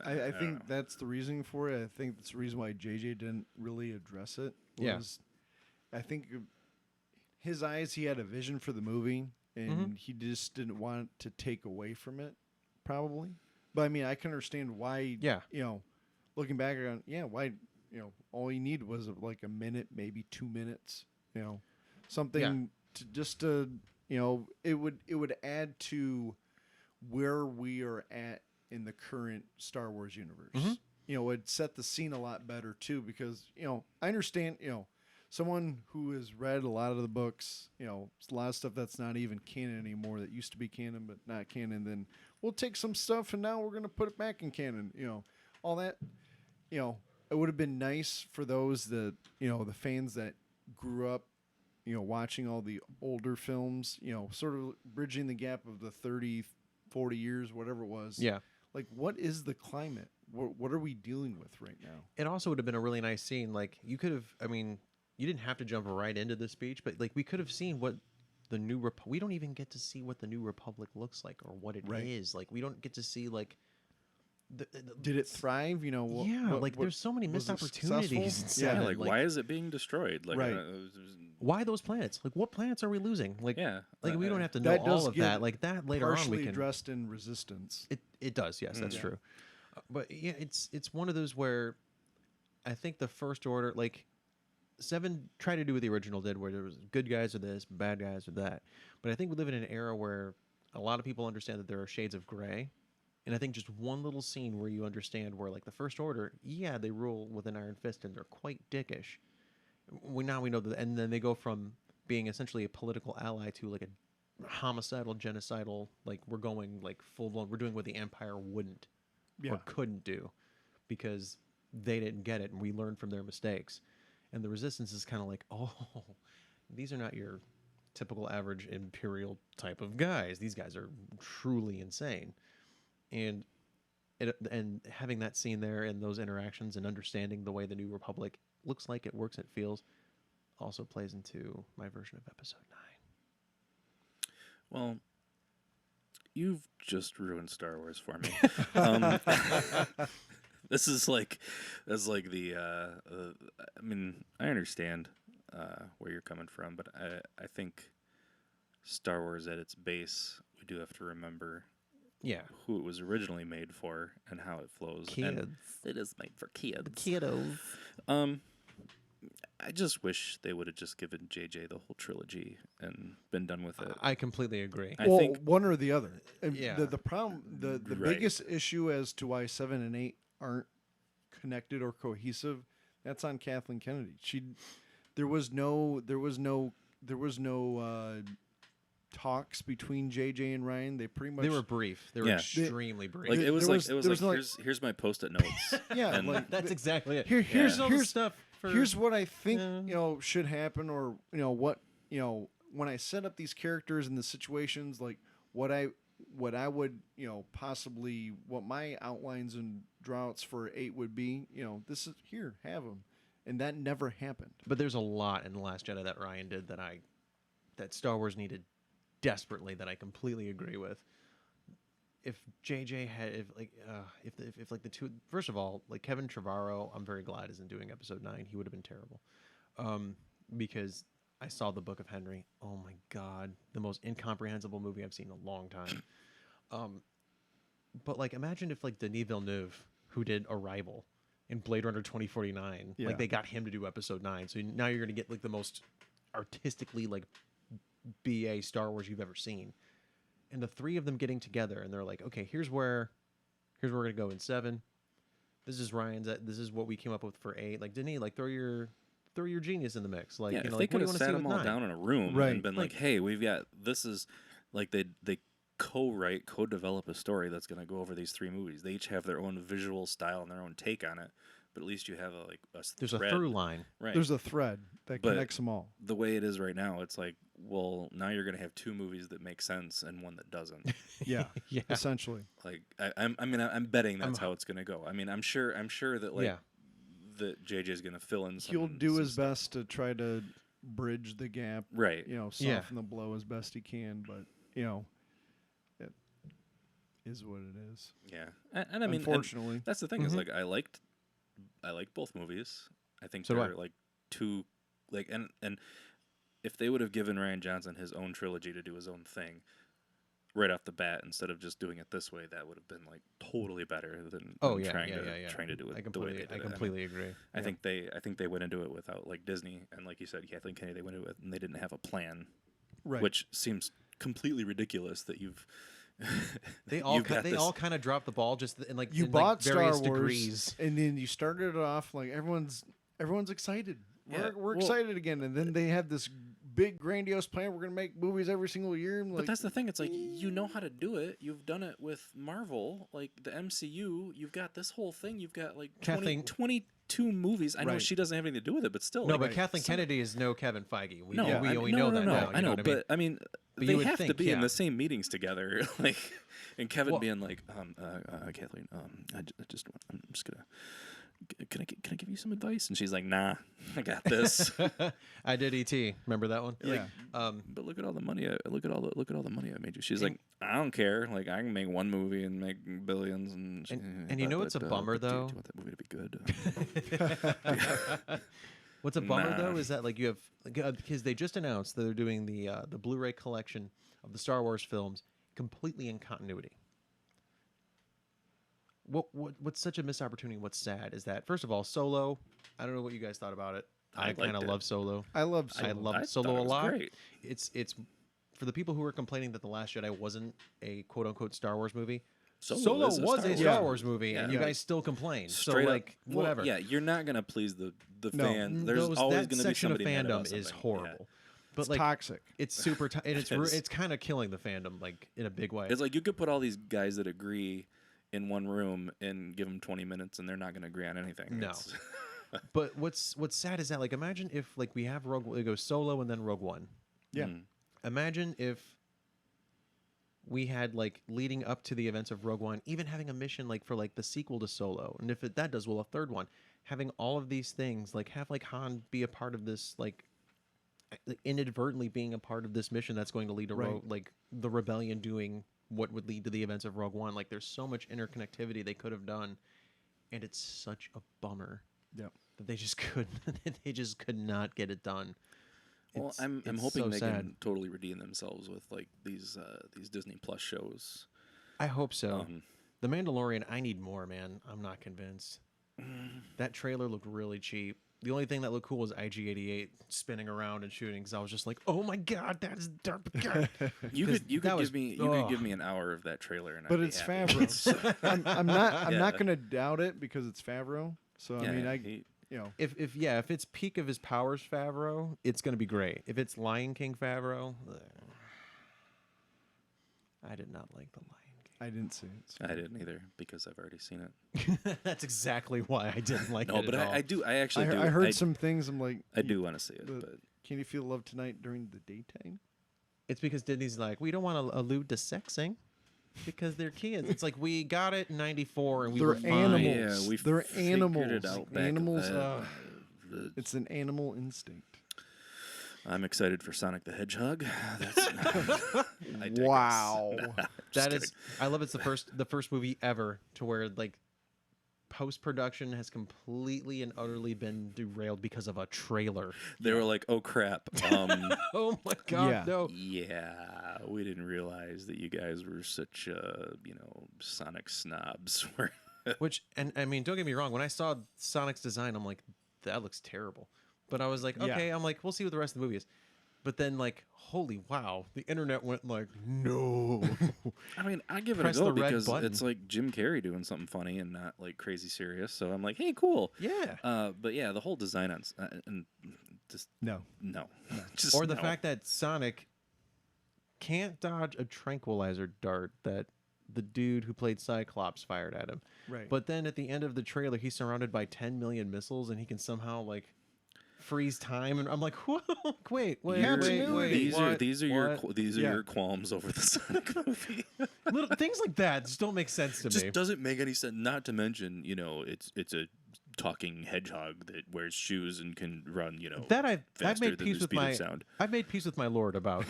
I think that's the reasoning for it. I think that's the reason why JJ didn't really address it. I think his eyes, he had a vision for the movie, and he just didn't want to take away from it, probably. But I mean, I can understand why. Yeah. Looking back on, why all you need was like a minute, maybe 2 minutes. Something to just to. It would add to where we are at in the current Star Wars universe. It would set the scene a lot better too, because I understand someone who has read a lot of the books, a lot of stuff that's not even canon anymore, that used to be canon but not canon. Then we'll take some stuff and now we're gonna put it back in canon. All that. It would have been nice for those that the fans that grew up watching all the older films, sort of bridging the gap of the 30, 40 years, whatever it was. Yeah. Like, what is the climate? What are we dealing with right now? It also would have been a really nice scene. Like, you could have, you didn't have to jump right into the speech, but like we could have seen what the new we don't even get to see what the new Republic looks like or what it is. Like, we don't get to see like did it thrive? There's so many missed opportunities. Like why is it being destroyed? Like, why those planets? Like, what planets are we losing? Like, we don't have to know that all of that. Like that later on we can addressed in Resistance. It does, yes, that's true. But yeah, it's one of those where I think the First Order, like 7 tried to do what the original did, where there was good guys or this, bad guys or that. But I think we live in an era where a lot of people understand that there are shades of gray. And I think just one little scene where you understand where, like, the First Order, yeah, they rule with an iron fist and they're quite dickish. Now we know that, and then they go from being essentially a political ally to like a homicidal, genocidal, like we're going like full blown, we're doing what the Empire wouldn't or couldn't do because they didn't get it, and we learned from their mistakes. And the Resistance is kind of like, oh, these are not your typical average Imperial type of guys. These guys are truly insane. And having that scene there and those interactions and understanding the way the New Republic looks like, it works, it feels, also plays into my version of Episode 9. Well, you've just ruined Star Wars for me. This is like the. I mean, I understand where you're coming from, but I think Star Wars at its base, we do have to remember. Yeah, who it was originally made for and how it flows. Kids. And it is made for kids. The kiddos. I just wish they would have just given JJ the whole trilogy and been done with it. I completely agree. I think one or the other. Yeah. The problem, the Right. biggest issue as to why 7 and 8 aren't connected or cohesive, that's on Kathleen Kennedy. There was no talks between JJ and Ryan. They pretty much They were brief. They were extremely brief. Like it was There was like like- here's my post-it notes. yeah, and like That's exactly it. here's all the stuff. here's what I think should happen, or what when I set up these characters and the situations, like what I would possibly what my outlines and droughts for 8 would be. This is here, have them, and that never happened. But there's a lot in The Last Jedi that Ryan did that Star Wars needed desperately, that I completely agree with. If JJ had, if like the two, first of all, like Kevin Trevorrow, I'm very glad isn't doing Episode 9. He would have been terrible, because I saw the Book of Henry. Oh my God, the most incomprehensible movie I've seen in a long time. But like, imagine if like Denis Villeneuve, who did Arrival and Blade Runner 2049, like they got him to do Episode 9. So now you're gonna get like the most artistically like BA Star Wars you've ever seen. And the three of them getting together, and they're like, okay, here's where we're gonna go in 7. This is Ryan's. This is what we came up with for 8. Like, Denis, like throw your genius in the mix. Like, if they like, could have sat them all 9? down in a room and been like, hey, we've got this is like they co-write, co-develop a story that's gonna go over these 3 movies. They each have their own visual style and their own take on it. But at least you have there's thread. a through line. Right. There's a thread that connects them all. The way it is right now, it's like, well, now you're going to have 2 movies that make sense and one that doesn't. Yeah, essentially. Like I'm betting that's how it's going to go. I mean, I'm sure that that JJ's going to fill in. He'll do his best to try to bridge the gap. Right. Soften the blow as best he can, but it is what it is. Yeah, and I mean, unfortunately, that's the thing is like I liked both movies. I think So they're like 2 like and if they would have given Rian Johnson his own trilogy to do his own thing right off the bat instead of just doing it this way, that would have been like totally better than trying to do it the way they did it. I completely agree. I think they went into it without, like Disney and like you said, Kathleen Kennedy, they went into it and they didn't have a plan, right? Which seems completely ridiculous that you've. They all kind of dropped the ball just in like you in bought like various Star Wars degrees, and then you started it off like everyone's excited. We're excited again, and then they have this big grandiose plan. We're gonna make movies every single year. And but that's the thing. It's like you know how to do it. You've done it with Marvel, like the MCU. You've got this whole thing. You've got like 22 movies. I know she doesn't have anything to do with it, but still. No, but Kathleen Kennedy is no Kevin Feige. We know that now. I know, but I mean, they have to be in the the same meetings together, like, and Kevin being like, Kathleen, I'm just gonna. Can I give you some advice? And she's like, nah, I got this. I did E.T. Remember that one? Yeah. But look at all the money. Look at all the money I made you. She's like, I don't care. Like I can make one movie and make billions. And you know what's a bummer though? Do you want that movie to be good? What's a bummer though is that like you have because they just announced that they're doing the Blu-ray collection of the Star Wars films completely in continuity. What's such a missed opportunity? What's sad is that first of all, Solo. I don't know what you guys thought about it. I kind of love Solo. I love Solo. I love I Solo thought it a was lot. great. It's for the people who were complaining that The Last Jedi wasn't a quote unquote Star Wars movie. Solo is was a Star Wars movie, Yeah. and you guys still complain. Straight so up, like whatever. Well, yeah, you're not gonna please the No. fan. There's always that gonna be section of somebody mad about fandom is something. horrible. But It's like toxic. it's super and It is. it's kind of killing the fandom like in a big way. It's like you could put all these guys that agree in one room and give them 20 minutes, and they're not gonna agree on anything. No. But what's sad is that like imagine if like we have it goes Solo and then Rogue One. Yeah. Imagine if we had like leading up to the events of Rogue One, even having a mission like for like the sequel to Solo, and if that does well, a third one, having all of these things like have like Han be a part of this like inadvertently being a part of this mission that's going to lead to Right. like the rebellion doing what would lead to the events of Rogue One. Like there's so much interconnectivity they could have done, and it's such a bummer. Yeah. That they just couldn't. They just could not get it done. Well, I'm it's hoping so they sad. can totally redeem themselves with like these Disney Plus shows. I hope so. Um, The Mandalorian, I need more, man. I'm not convinced. That trailer looked really cheap. The only thing that looked cool was IG-88 spinning around and shooting. Because I was just like, "Oh my god, that's Darth Vader." You could that was- give me an hour of that trailer, and But I'd be it's happy. Favreau. I'm not Yeah. going to doubt it because it's Favreau. So I mean, you know, if it's peak of his powers Favreau, it's gonna be great. If it's Lion King Favreau, I did not like the Lion I didn't see it. So. I didn't either because I've already seen it. King. That's exactly why I didn't like No, it but at all. I do. I actually do. I heard some things. I'm like, I do want to see it, the- but Can you feel love tonight during the daytime? It's because Disney's like, we don't want to allude to sexing because they're kids. It's like we got it in '94 and we They're were fine. animals. yeah, we They're figured animals. it out back Animals. then. It's an animal instinct. I'm excited for Sonic the Hedgehog. That's, I digress. Wow. Just That is, kidding. I love it's the first movie ever to where like post production has completely and utterly been derailed because of a trailer. They were like, "Oh crap! Oh my god, Yeah. no! Yeah, we didn't realize that you guys were such Sonic snobs." Which and I mean, don't get me wrong. When I saw Sonic's design, I'm like, that looks terrible. But I was like, Yeah. okay, I'm like, we'll see what the rest of the movie is. But then, like, holy wow, the internet went like, no. I mean, I give it Press a go the red because button. it's like Jim Carrey doing something funny and not like crazy serious. So I'm like, hey, cool. Yeah. But yeah, the whole design on and just No. no. Just Or the no. fact that Sonic can't dodge a tranquilizer dart that the dude who played Cyclops fired at him. Right. But then at the end of the trailer, he's surrounded by 10 million missiles and he can somehow like freeze time. And I'm like, whoa, wait, These are what? these are Yeah. your qualms over the Sonic movie. Little things like that just don't make sense to Just me. doesn't make any sense. Not to mention, it's a talking hedgehog that wears shoes and can run, That I've faster made than peace the with speed my of sound. I've made peace with my lord about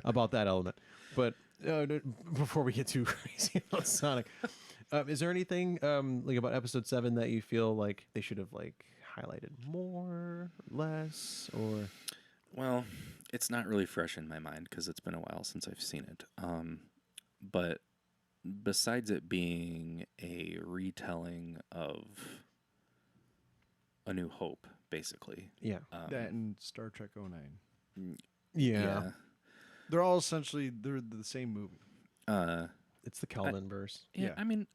about that element. But before we get too crazy about Sonic, is there anything like about Episode 7 that you feel like they should have like highlighted more, less, or? Well, it's not really fresh in my mind because it's been a while since I've seen it. But besides it being a retelling of A New Hope, basically. Yeah. That and Star Trek 09. Yeah. They're all essentially they're the same movie. It's the Kelvin verse. Yeah, Yeah. I mean,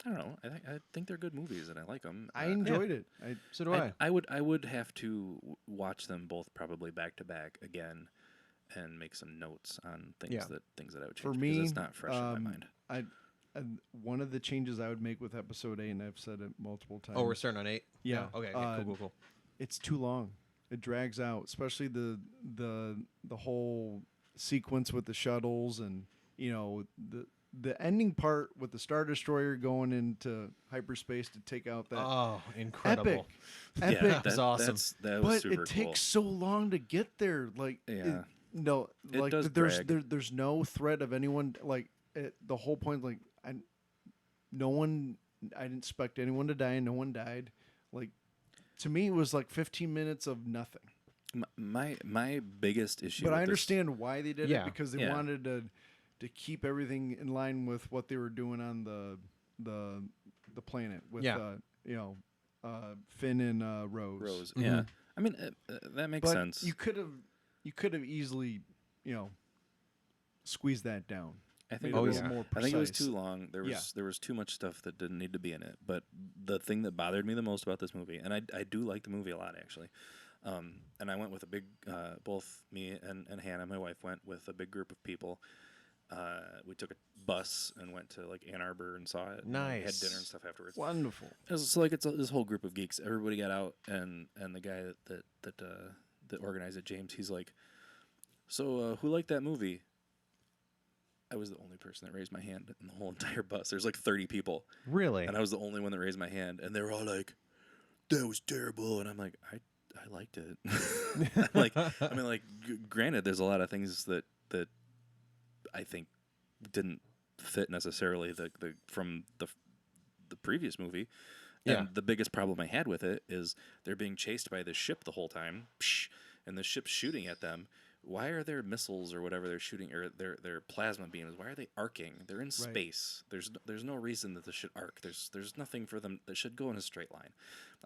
I don't know. I think they're good movies and I like them. I enjoyed it. So do I. I would have to watch them both probably back to back again, and make some notes on things Yeah. that I would change. For because me, it's not fresh in my mind. One of the changes I would make with Episode 8, and I've said it multiple times. Oh, we're starting on 8? Yeah. Okay, cool. It's too long. It drags out, especially the whole sequence with the shuttles and the ending part with the Star Destroyer going into hyperspace to take out that Oh, incredible. epic. Yeah, That was awesome. That was But super it takes so long to get there. Like, Yeah. It like does there's drag. there's no threat of anyone. Like the whole point, like I didn't expect anyone to die, and no one died. Like to me, it was like 15 minutes of nothing. My biggest issue. But with I this- understand why they did Yeah. it because they Yeah. wanted to keep everything in line with what they were doing on the planet with Yeah. Finn and Rose. Rose, yeah. I mean, that makes sense. You could have easily, squeezed that down. I think more I precise. think it was too long. There was too much stuff that didn't need to be in it. But the thing that bothered me the most about this movie, and I do like the movie a lot actually, and I went with a big, both me and Hannah, my wife, went with a big group of people. We took a bus and went to like Ann Arbor and saw it. Nice. And we had dinner and stuff afterwards. Wonderful. It's like this whole group of geeks. Everybody got out, and the guy that organized it, James, he's like, "So who liked that movie?" I was the only person that raised my hand in the whole entire bus. There's like 30 people. Really? And I was the only one that raised my hand, and they were all like, "That was terrible," and I'm like, I liked it. Granted, there's a lot of things that I think didn't fit necessarily from the previous movie. And the biggest problem I had with it is they're being chased by this ship the whole time, and the ship's shooting at them. Why are there missiles or whatever they're shooting, or their plasma beams? Why are they arcing? They're in space. There's no reason that this should arc. There's nothing for them that should go in a straight line.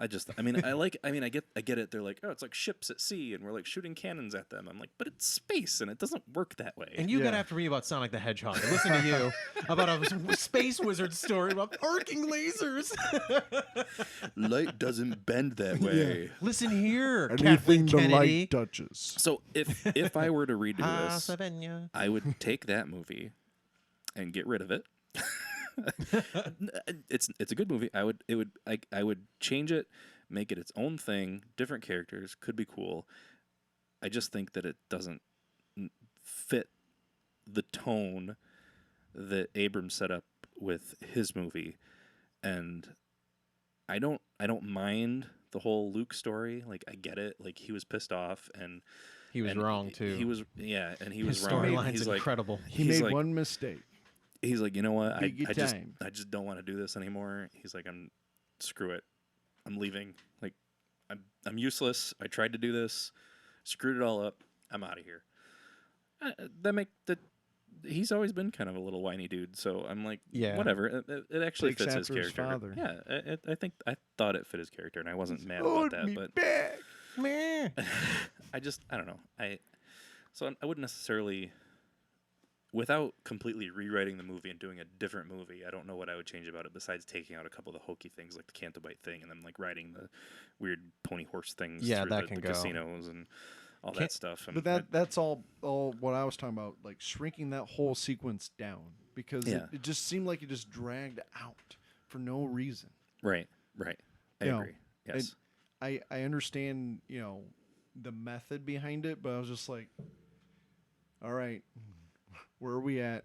I get it. They're like, oh, it's like ships at sea, and we're like shooting cannons at them. I'm like, but it's space, and it doesn't work that way. And you got after me about Sonic the Hedgehog. And listen to you about a space wizard story about arcing lasers. Light doesn't bend that way. Yeah. Listen here, anything the Kennedy. light touches. So if I were to redo this, I would take that movie and get rid of it. It's a good movie. I would change it, make it its own thing. Different characters could be cool. I just think that it doesn't fit the tone that Abrams set up with his movie, and I don't mind the whole Luke story. Like, I get it. Like, he was pissed off and he was wrong too. He was and he his was wrong. Storyline's He's incredible. He made one mistake. He's like, you know what? I time. just don't want to do this anymore. He's like, screw it. I'm leaving. Like, I'm useless. I tried to do this, screwed it all up. I'm out of here. He's always been kind of a little whiny dude. So I'm like, whatever. It actually fits his character. Father. Yeah, I thought it fit his character, and I wasn't mad about that. But back. I don't know. I wouldn't necessarily. Without completely rewriting the movie and doing a different movie, I don't know what I would change about it besides taking out a couple of the hokey things like the Cantobite thing and then like riding the weird pony horse things through the casinos and all that stuff. But that's all what I was talking about, like shrinking that whole sequence down because it just seemed like it just dragged out for no reason. Right. I agree. Yes. I understand, the method behind it, but I was just like, all right, where are we at?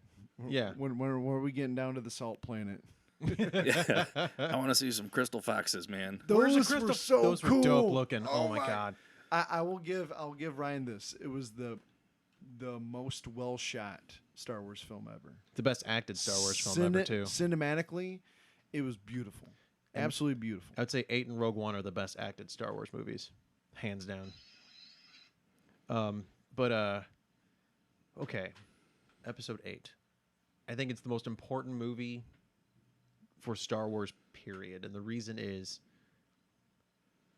Yeah. When are we getting down to the salt planet? Yeah. I want to see some crystal foxes, man. Those were so Those cool. were dope looking. Oh my god. I'll give Ryan this. It was the most well shot Star Wars film ever. The best acted Star Wars film ever too. Cinematically, it was beautiful. Absolutely beautiful. I would say 8 and Rogue One are the best acted Star Wars movies, hands down. Okay. Episode 8. I think it's the most important movie for Star Wars, period. And the reason is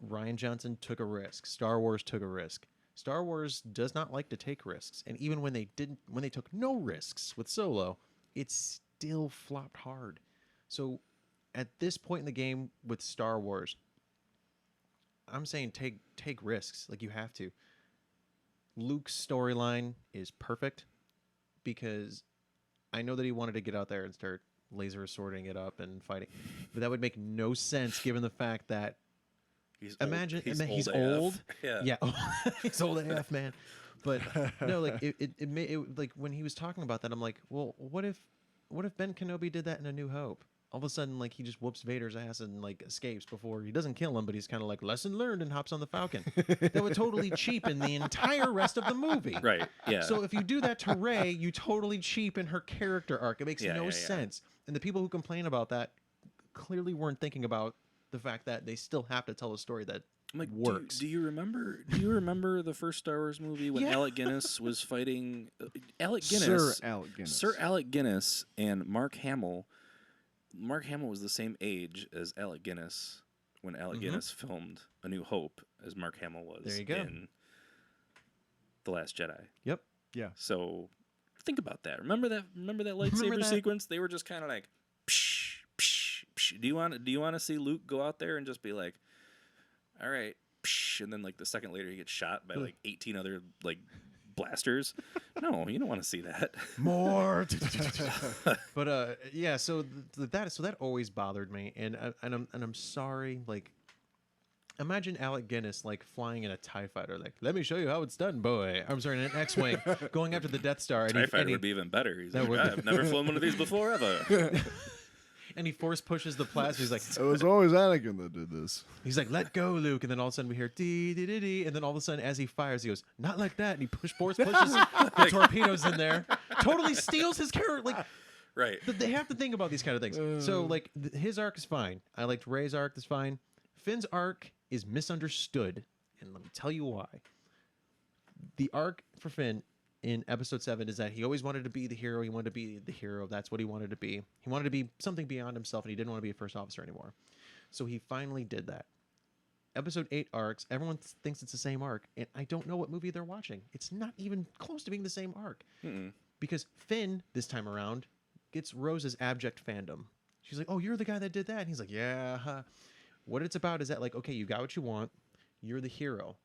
Rian Johnson took a risk. Star Wars took a risk. Star Wars does not like to take risks. And even when they took no risks with Solo, it still flopped hard. So at this point in the game with Star Wars, I'm saying take risks. Like, you have to. Luke's storyline is perfect because I know that he wanted to get out there and start laser sorting it up and fighting, but that would make no sense given the fact that he's old. Yeah. He's old AF, man. But no, like it like when he was talking about that, I'm like, well, what if Ben Kenobi did that in A New Hope? All of a sudden, like, he just whoops Vader's ass and like escapes before he doesn't kill him, but he's kind of like lesson learned and hops on the Falcon. That would totally cheapen the entire rest of the movie. Right. Yeah. So if you do that to Rey, you totally cheapen her character arc. It makes no sense. And the people who complain about that clearly weren't thinking about the fact that they still have to tell a story that works. Do you remember the first Star Wars movie when Alec Guinness was fighting Sir Alec Guinness and Mark Hamill? Mark Hamill was the same age as Alec Guinness when Alec Guinness filmed A New Hope as Mark Hamill was There you go. in The Last Jedi. Yep. Yeah. So think about that. Remember that lightsaber Remember that? sequence? They were just kind of like, psh, psh, psh. Do you want to see Luke go out there and just be like, all right, psh, and then like the second later he gets shot by like 18 other like blasters? No, you don't want to see that. More. But yeah, so that always bothered me, and I'm sorry. Like, imagine Alec Guinness like flying in a TIE fighter, like, let me show you how it's done, boy. I'm sorry, in an X-wing going after the Death Star. TIE fighter would be even better. He's like, would- I've never flown one of these before ever. And he force pushes the plasma. He's like, It was always Anakin that did this. he's like, let go, Luke. And then all of a sudden we hear dee dee dee dee. And then all of a sudden, as he fires, he goes, not like that. And he pushes the torpedoes in there. Totally steals his character. Like, Right. they have to think about these kind of things. So like, his arc is fine. I liked Rey's arc is fine. Finn's arc is misunderstood, and let me tell you why. The arc for Finn in episode 7 is that he always wanted to be the hero. He wanted to be the hero. That's what he wanted to be. He wanted to be something beyond himself, and he didn't want to be a first officer anymore. So he finally did that. Episode 8 arcs, everyone thinks it's the same arc, and I don't know what movie they're watching. It's not even close to being the same arc. Because Finn, this time around, gets Rose's abject fandom. She's like, oh, you're the guy that did that? And he's like, yeah. What it's about is that, like, okay, you got what you want. You're the hero.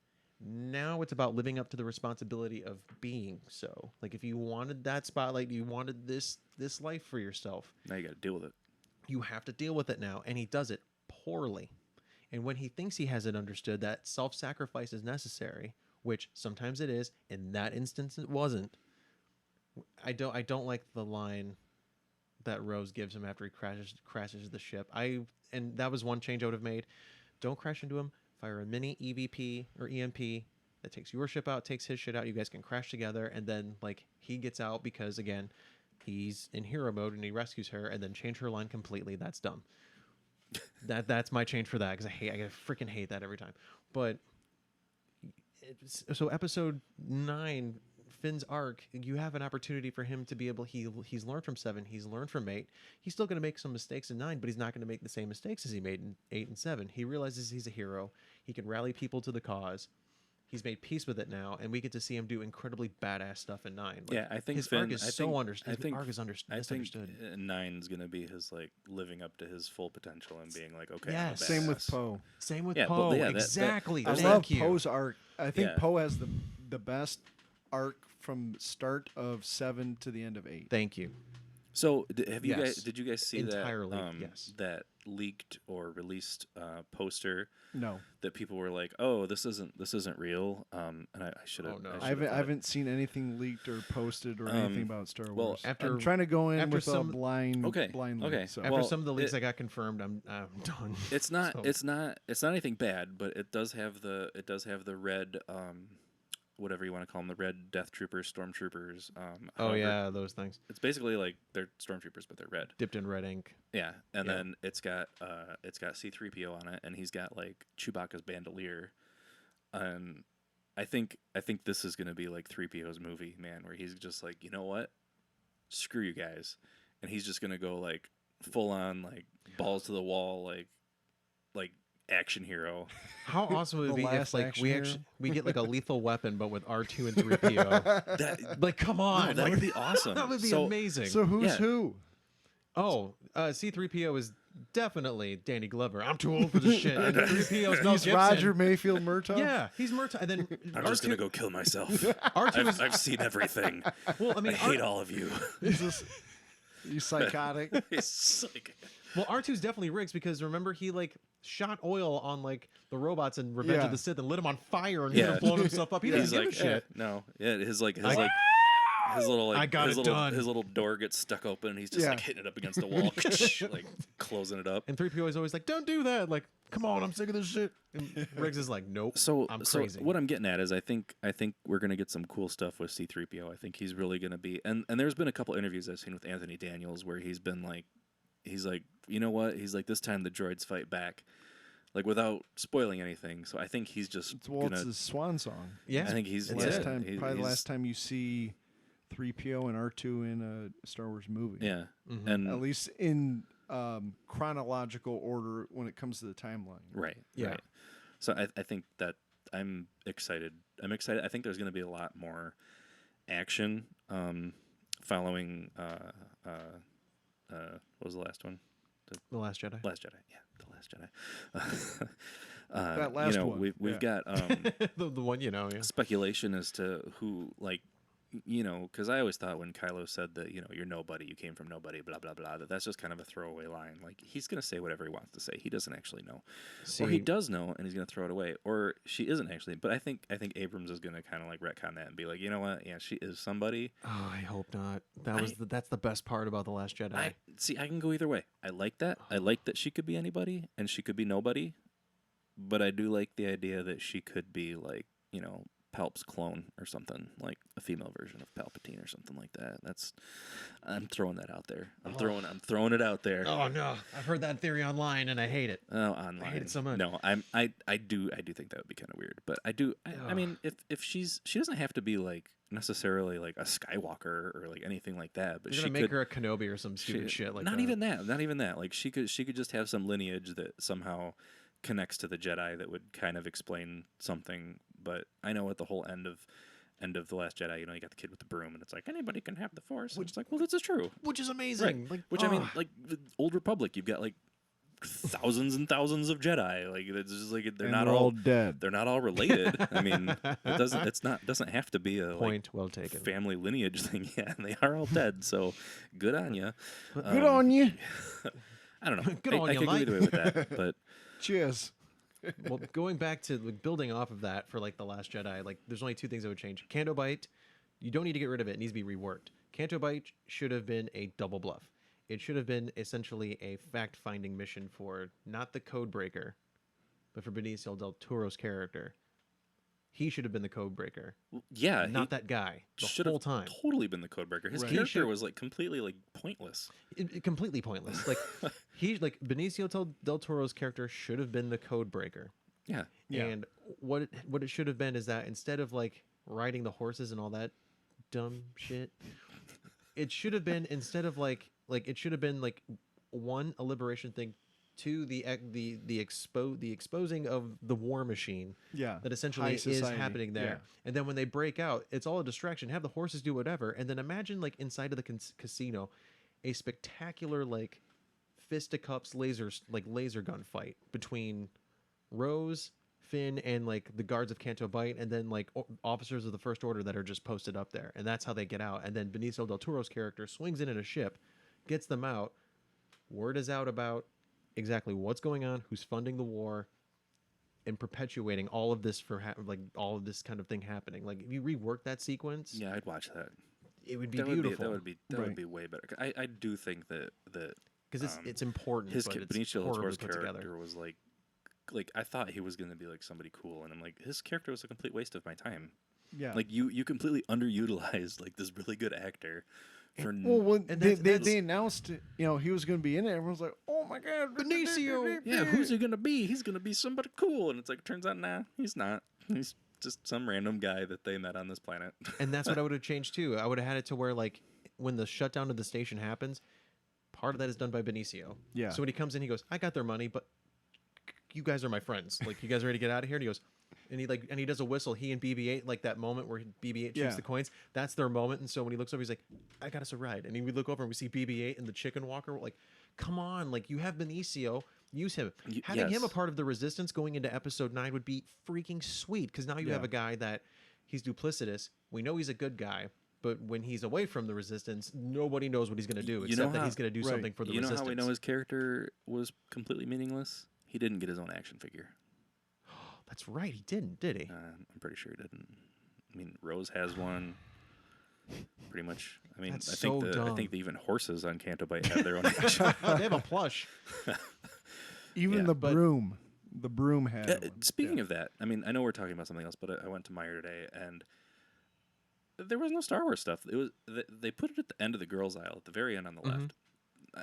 Now it's about living up to the responsibility of being so. Like, if you wanted that spotlight, you wanted this life for yourself. Now you got to deal with it. You have to deal with it now, and he does it poorly. And when he thinks he has it understood that self-sacrifice is necessary, which sometimes it is, in that instance it wasn't. I don't like the line that Rose gives him after he crashes the ship. And that was one change I would have made. Don't crash into him. Fire a mini EVP or EMP that takes your ship out, takes his shit out. You guys can crash together, and then like he gets out because again, he's in hero mode and he rescues her, and then change her line completely. That's dumb. That's my change for that because I freaking hate that every time. But so episode 9, Finn's arc, you have an opportunity for him to be able. He's learned from 7. He's learned from 8. He's still going to make some mistakes in 9, but he's not going to make the same mistakes as he made in 8 and 7. He realizes he's a hero. He can rally people to the cause. He's made peace with it now, and we get to see him do incredibly badass stuff in 9. Like, yeah, I think his Finn, arc is misunderstood. I think 9's gonna be his like living up to his full potential and being like, okay, Yes. I'm a Same with badass. Poe. Same with Yeah, Poe. but yeah, exactly. I Thank love you. Poe's arc. I think Yeah. Poe has the best arc from start of 7 to the end of 8. Thank you. So have you Yes. guys? Did you guys see Entirely, that? yes. That leaked or released poster No, that people were like, "Oh, this isn't real." And I should have. Oh, no. I haven't seen anything leaked or posted or anything about Star Wars. after- I'm trying to go in after with a some- blind leak. okay. So. After Well, some of the leaks that got confirmed, I'm done. It's not. So- It's not anything bad, but it does have the red. Whatever you want to call them, the red Death Troopers, Stormtroopers. Oh however, yeah, those things it's basically like they're Stormtroopers, but they're red. dipped in red ink. Yeah, and Yeah. then it's got C-3PO on it, and he's got like Chewbacca's bandolier, and I think this is gonna be like 3PO's movie, man, where he's just like, you know what, screw you guys, and he's just gonna go like full on like balls to the wall like action hero. How awesome would it The be if last like action we hero? we get like a lethal weapon but with R2 and 3PO? That Like, come on, no, that like, would be awesome. that would be So- amazing. So who's Yeah. who? C-3PO is definitely Danny Glover. I'm too old for this shit. And 3PO is Mel He's Gibson. Roger Mayfield Murtaugh? Yeah, he's Murtaugh. And then I'm just gonna go kill myself. R2 is I've seen everything. well. I I mean, hate all of you. He's psychotic. It's like, well, R2's definitely Riggs because remember he like shot oil on like the robots in Revenge Yeah. of the Sith and lit them on fire and Yeah. he blown himself up. He doesn't he's give like, a shit. no, yeah, his little I like got his it little done. his little door gets stuck open and he's just Yeah. like hitting it up against the wall, like closing it up. And 3PO is always like, "Don't do that!" Like, come on, I'm sick of this shit. And Riggs is like, "Nope, So I'm so crazy." what I'm getting at is I think we're gonna get some cool stuff with C-3PO. I think he's really gonna be and there's been a couple interviews I've seen with Anthony Daniels where he's like, you know what? He's like, this time the droids fight back, like without spoiling anything. So I think he's just It's gonna. his swan song. Yeah, I think he's It's Last it. time, probably the he's- last time you see 3PO and R2 in a Star Wars movie. Yeah, Mhm. and At least in chronological order when it comes to the timeline. Right. Yeah. Right. So I think that I'm excited. I think there's going to be a lot more action following. What was the last one? The Last Jedi. Last Jedi. Yeah, the Last Jedi. That last one. We've got the one, yeah. speculation as to who, like, because I always thought when Kylo said that, you're nobody, you came from nobody, blah, blah, blah, that's just kind of a throwaway line. Like, he's going to say whatever he wants to say. He doesn't actually know. Or he does know, and he's going to throw it away. Or she isn't actually. But I think Abrams is going to kind of, like, retcon that and be like, you know what? Yeah, she is somebody. Oh, I hope not. That's the best part about The Last Jedi. I can go either way. I like that. I like that she could be anybody, and she could be nobody. But I do like the idea that she could be, like, Palp's clone or something, like a female version of Palpatine or something like that. I'm throwing that out there. I'm throwing it out there. Oh no, I've heard that theory online and I hate it. Oh, online. I hate it so much. No, I do think that would be kind of weird. But I mean, if she doesn't have to be like necessarily like a Skywalker or like anything like that, but You're gonna make her a Kenobi or some stupid shit like that. Not even that. Like she could just have some lineage that somehow connects to the Jedi that would kind of explain something. But I know at the whole end of The Last Jedi, you got the kid with the broom, and it's like anybody can have the Force. Which is like, well, this is true. Which is amazing. Right. I mean, like the Old Republic, you've got like thousands and thousands of Jedi. Like it's just like they're not all dead. They're not all related. I mean, it doesn't have to be a point well taken family lineage thing. Yeah, and they are all dead. So good on you. Good on you. I don't know. Good on I you, could go Mike. either way with that, but. Cheers. Well, going back to like building off of that for like The Last Jedi, like there's only two things that would change. Canto Bight, you don't need to get rid of it. It needs to be reworked. Canto Bight should have been a double bluff. It should have been essentially a fact-finding mission for not the code breaker, but for Benicio del Toro's character. He should have been the code breaker. Yeah, not that guy. The whole time, totally been the code breaker. His character was like completely like pointless. Completely pointless. Like Benicio del Toro's character should have been the code breaker. Yeah. And what it should have been is that instead of like riding the horses and all that dumb shit, it should have been instead of like it should have been like one, a liberation thing. To the exposing of the war machine that essentially is happening there. And then when they break out, it's all a distraction. Have the horses do whatever. And then imagine like inside of the casino, a spectacular like fisticuffs laser gun fight between Rose, Finn, and like the guards of Canto Bight, and then like officers of the First Order that are just posted up there. And that's how they get out. And then Benicio del Toro's character swings in a ship, gets them out. Word is out about exactly what's going on, who's funding the war, and perpetuating all of this for all of this kind of thing happening. Like if you rework that sequence, yeah, I'd watch that. It would be beautiful. That would be way better. I do think that because it's important. His but Benicio del Toro's character together. was like I thought he was going to be like somebody cool, and I'm like his character was a complete waste of my time. Yeah, like you completely underutilized like this really good actor. When they announced, he was going to be in it, everyone's like, "Oh my God, Benicio!" Yeah, who's he going to be? He's going to be somebody cool, and it's like, turns out, nah, he's not. He's just some random guy that they met on this planet. And that's what I would have changed too. I would have had it to where like when the shutdown of the station happens, part of that is done by Benicio. Yeah. So when he comes in, he goes, "I got their money, but you guys are my friends. Like, you guys ready to get out of here?" And he goes. And he does a whistle. He and BB-8, like that moment where BB-8 shoots the coins. That's their moment. And so when he looks over, he's like, "I got us a ride." And we look over and we see BB-8 and the chicken walker. We're like, come on, like you have Benicio, use him. Having him a part of the Resistance going into Episode 9 would be freaking sweet because now you have a guy that he's duplicitous. We know he's a good guy, but when he's away from the Resistance, nobody knows what he's going to do except that he's going to do something for the Resistance. You know how we know his character was completely meaningless? He didn't get his own action figure. That's right, he didn't, did he? I'm pretty sure he didn't. I mean, Rose has one. Pretty much. I mean, I think even horses on Canto Bight have their own action. They have a plush. Even the broom. The broom had one. Speaking of that, I mean, I know we're talking about something else, but I went to Meijer today, and there was no Star Wars stuff. It was they put it at the end of the girls' aisle, at the very end on the left.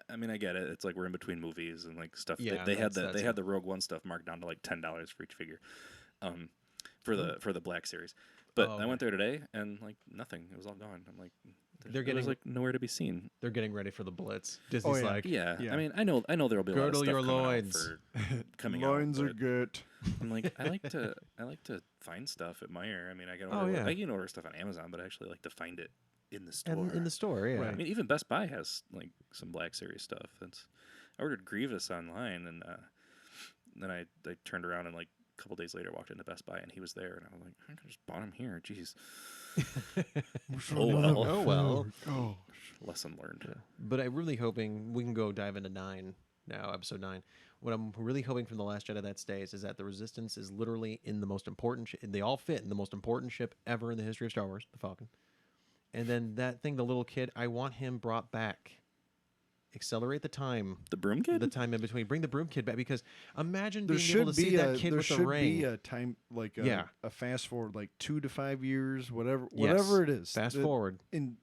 I mean, I get it. It's like we're in between movies and like stuff. Yeah, they had the Rogue One stuff marked down to like $10 for each figure, for the Black Series. But I went there today and like nothing. It was all gone. I'm like, They're It was getting like nowhere to be seen. they're getting ready for the Blitz. Disney's like, Yeah. Yeah. I mean, I know there'll be a lot of Girdle stuff your coming out loins. for coming Loins out. are but good. I'm like, I like to find stuff at Meyer. I mean, I can order stuff on Amazon, but I actually like to find it in the store. and in the store, yeah. Right. I mean, even Best Buy has like some Black Series stuff. I ordered Grievous online, and then I turned around and like a couple days later walked into Best Buy, and he was there, and I was like, I could just bought him here. Jeez. Oh well. Oh well. Oh. Lesson learned. Yeah. But I'm really hoping we can go dive into 9 now, episode 9. What I'm really hoping from The Last Jedi that stays is that the Resistance is literally in the most important they all fit in the most important ship ever in the history of Star Wars, the Falcon. And then that thing, the little kid, I want him brought back. Accelerate the time. The Broom Kid? The time in between. Bring the Broom Kid back, because imagine There being able to see that kid there with the should ring. be a time like a fast forward like 2 to 5 years, whatever Yes. it is. Fast forward. In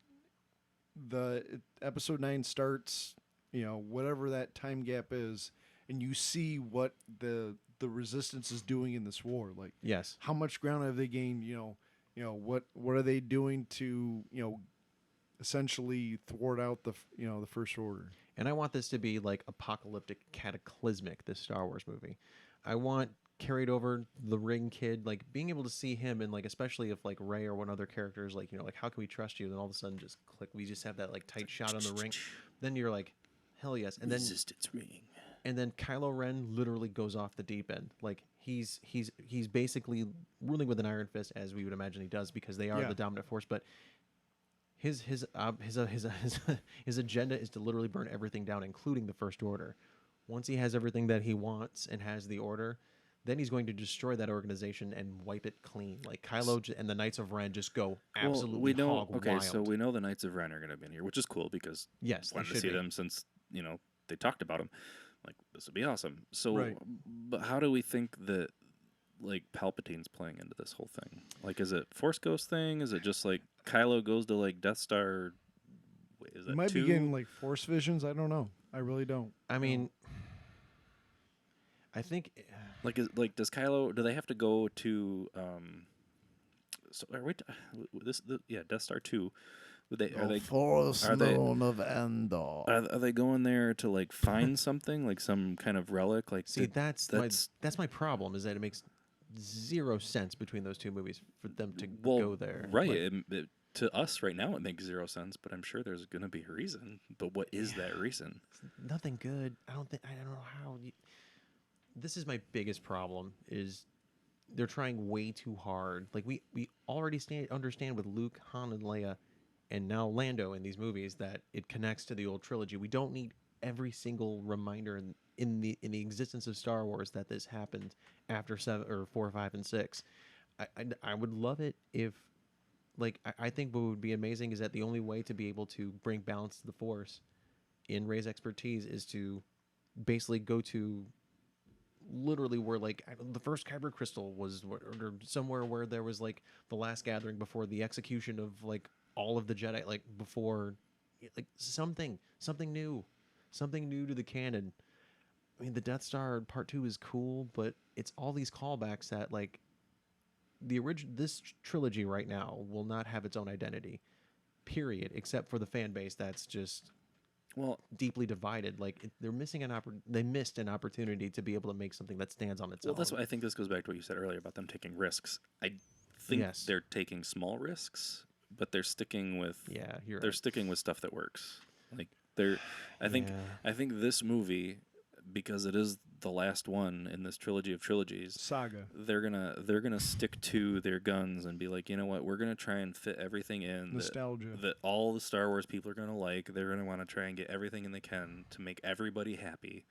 the episode 9 starts, whatever that time gap is, and you see what the Resistance is doing in this war. Like, Yes. how much ground have they gained? What are they doing to essentially thwart out the First Order? And I want this to be like apocalyptic, cataclysmic, this Star Wars movie. I want carried over the ring kid, like being able to see him, and like especially if like Rey or one other character is like, like how can we trust you? And then all of a sudden just click, we just have that like tight shot on the ring. Then you're like, hell yes. And Resistance ring. And then Kylo Ren literally goes off the deep end. Like he's basically ruling with an iron fist, as we would imagine he does, because they are the dominant force. But his agenda is to literally burn everything down, including the First Order. Once he has everything that he wants and has the Order, then he's going to destroy that organization and wipe it clean. Like Kylo and the Knights of Ren just go absolutely hog wild. So we know the Knights of Ren are going to be in here, which is cool because yes, wanted to see them since they talked about them. Like, this would be awesome. So, but how do we think that like Palpatine's playing into this whole thing? Like, is it Force Ghost thing? Is it just like Kylo goes to like Death Star? Wait, is that you might 2? be getting like Force visions. I don't know. I really don't. I mean, I think does Kylo? Do they have to go to? So Death Star 2. Force Moon of Endor. Are they going there to like find something, like some kind of relic? Like, see, that's my problem, is that it makes zero sense between those two movies for them to go there. Right. To us right now, it makes zero sense, but I'm sure there's going to be a reason. But what is that reason? Nothing good. I don't know how. This is my biggest problem, is they're trying way too hard. Like we already understand with Luke, Han, and Leia, and now Lando in these movies, that it connects to the old trilogy. We don't need every single reminder in the existence of Star Wars that this happened after 4, 5, and 6. I would love it if, like, I think what would be amazing is that the only way to be able to bring balance to the Force in Rey's expertise is to basically go to literally where like the first Kyber crystal was, or somewhere where there was like the last gathering before the execution of like all of the Jedi, like before, like something new to the canon. I mean, the Death Star Part 2 is cool, but it's all these callbacks that like this trilogy right now will not have its own identity, period, except for the fan base that's just deeply divided. Like they missed an opportunity to be able to make something that stands on its own. Well, that's why I think this goes back to what you said earlier about them taking risks. I think they're taking small risks, but they're sticking with sticking with stuff that works. Like I think this movie, because it is the last one in this trilogy of trilogies saga, they're gonna stick to their guns and be like, you know what, we're gonna try and fit everything in nostalgia that all the Star Wars people are gonna like. They're gonna want to try and get everything in they can to make everybody happy.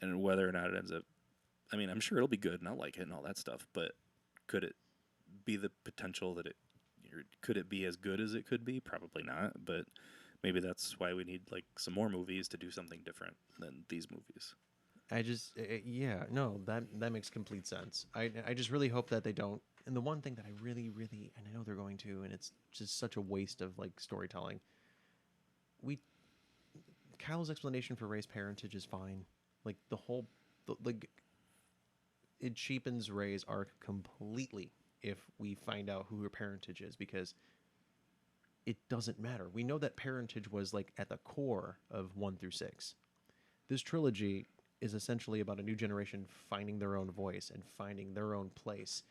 And whether or not it ends up, I mean, I'm sure it'll be good and I'll like it and all that stuff, but could it be the potential that could it be as good as it could be? Probably not, but maybe that's why we need like some more movies to do something different than these movies. That makes complete sense. I just really hope that they don't. And the one thing that I really, really, and I know they're going to, and it's just such a waste of like storytelling. Kyle's explanation for Rey's parentage is fine. Like it cheapens Rey's arc completely if we find out who her parentage is, because it doesn't matter. We know that parentage was like at the core of 1 through 6. This trilogy is essentially about a new generation finding their own voice and finding their own place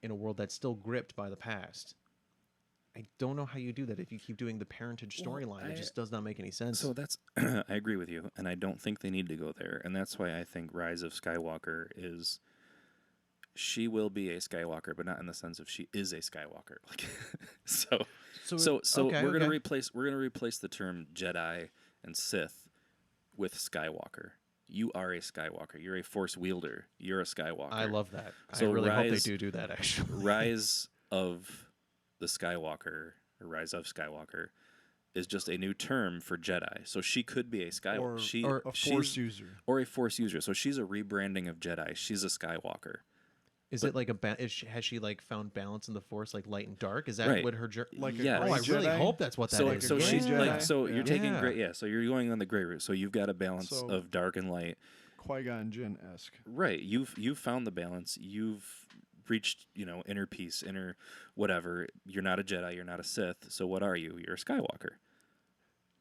in a world that's still gripped by the past. I don't know how you do that if you keep doing the parentage storyline. It just does not make any sense. So that's I agree with you, and I don't think they need to go there. And that's why I think Rise of Skywalker is she will be a Skywalker, but not in the sense of she is a Skywalker. Like we're gonna replace the term Jedi and Sith with Skywalker. You are a Skywalker. You're a Force wielder. You're a Skywalker. I love that. So I really hope they do that, actually. Rise of the Skywalker, or Rise of Skywalker, is just a new term for Jedi. So she could be a Skywalker. Or a Force user. Or a Force user. So she's a rebranding of Jedi. She's a Skywalker. Is it like has she like found balance in the Force, like light and dark? Is that right. what her like yeah. a I really Jedi? hope that's what that is. So she's like you're taking Yeah. gray. So you're going on the gray route. So you've got a balance of dark and light. Qui-Gon Jinn-esque. Right. You've found the balance. You've reached, inner peace, inner whatever. You're not a Jedi, you're not a Sith. So what are you? You're a Skywalker.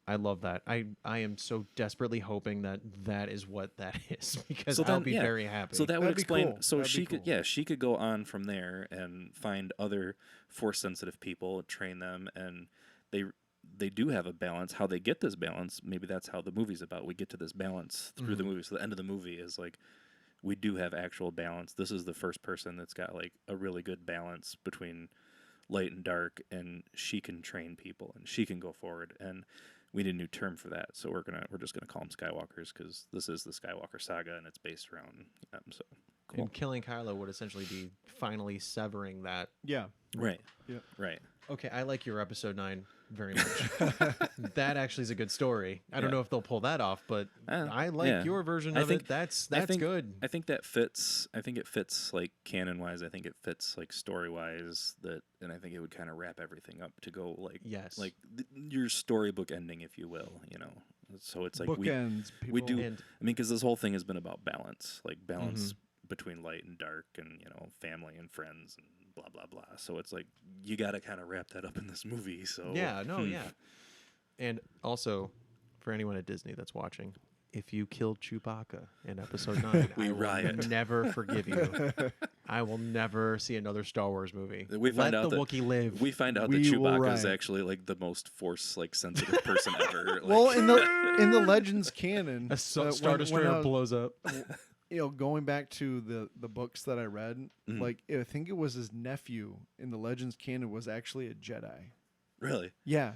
I love that. I am so desperately hoping that is what that is, because So I'll then, be very happy. So that would That'd be explain. cool. So That'd be cool. she could go on from there and find other Force sensitive people, train them, and they do have a balance. How they get this balance, maybe that's how the movie's about. We get to this balance through the movie. So the end of the movie is like, we do have actual balance. This is the first person that's got like a really good balance between light and dark, and she can train people and she can go forward. And we need a new term for that, so we're just gonna call them Skywalkers, because this is the Skywalker saga and it's based around them. So cool. And killing Kylo would essentially be finally severing that. Yeah. Right. Yeah. Right. Okay, I like your episode 9 very much. That actually is a good story. I don't know if they'll pull that off, but I like your version of it. That's good. I think that fits. I think it fits like canon wise. I think it fits like story wise. And I think it would kind of wrap everything up to go like your storybook ending, if you will. So it's like bookends. We do. I mean, because this whole thing has been about balance, like balance between light and dark, and family and friends and blah blah blah. So it's like you got to kind of wrap that up in this movie. So yeah. And also, for anyone at Disney that's watching, if you killed Chewbacca in Episode 9, we riot. will never forgive you. I will never see another Star Wars movie. We find out the that Wookiee live. We find out that Chewbacca is actually like the most Force sensitive person ever. Like, well, in the Legends canon, a Star Destroyer blows up. Going back to the books that I read, like I think it was his nephew in the Legends canon was actually a Jedi. Really? Yeah.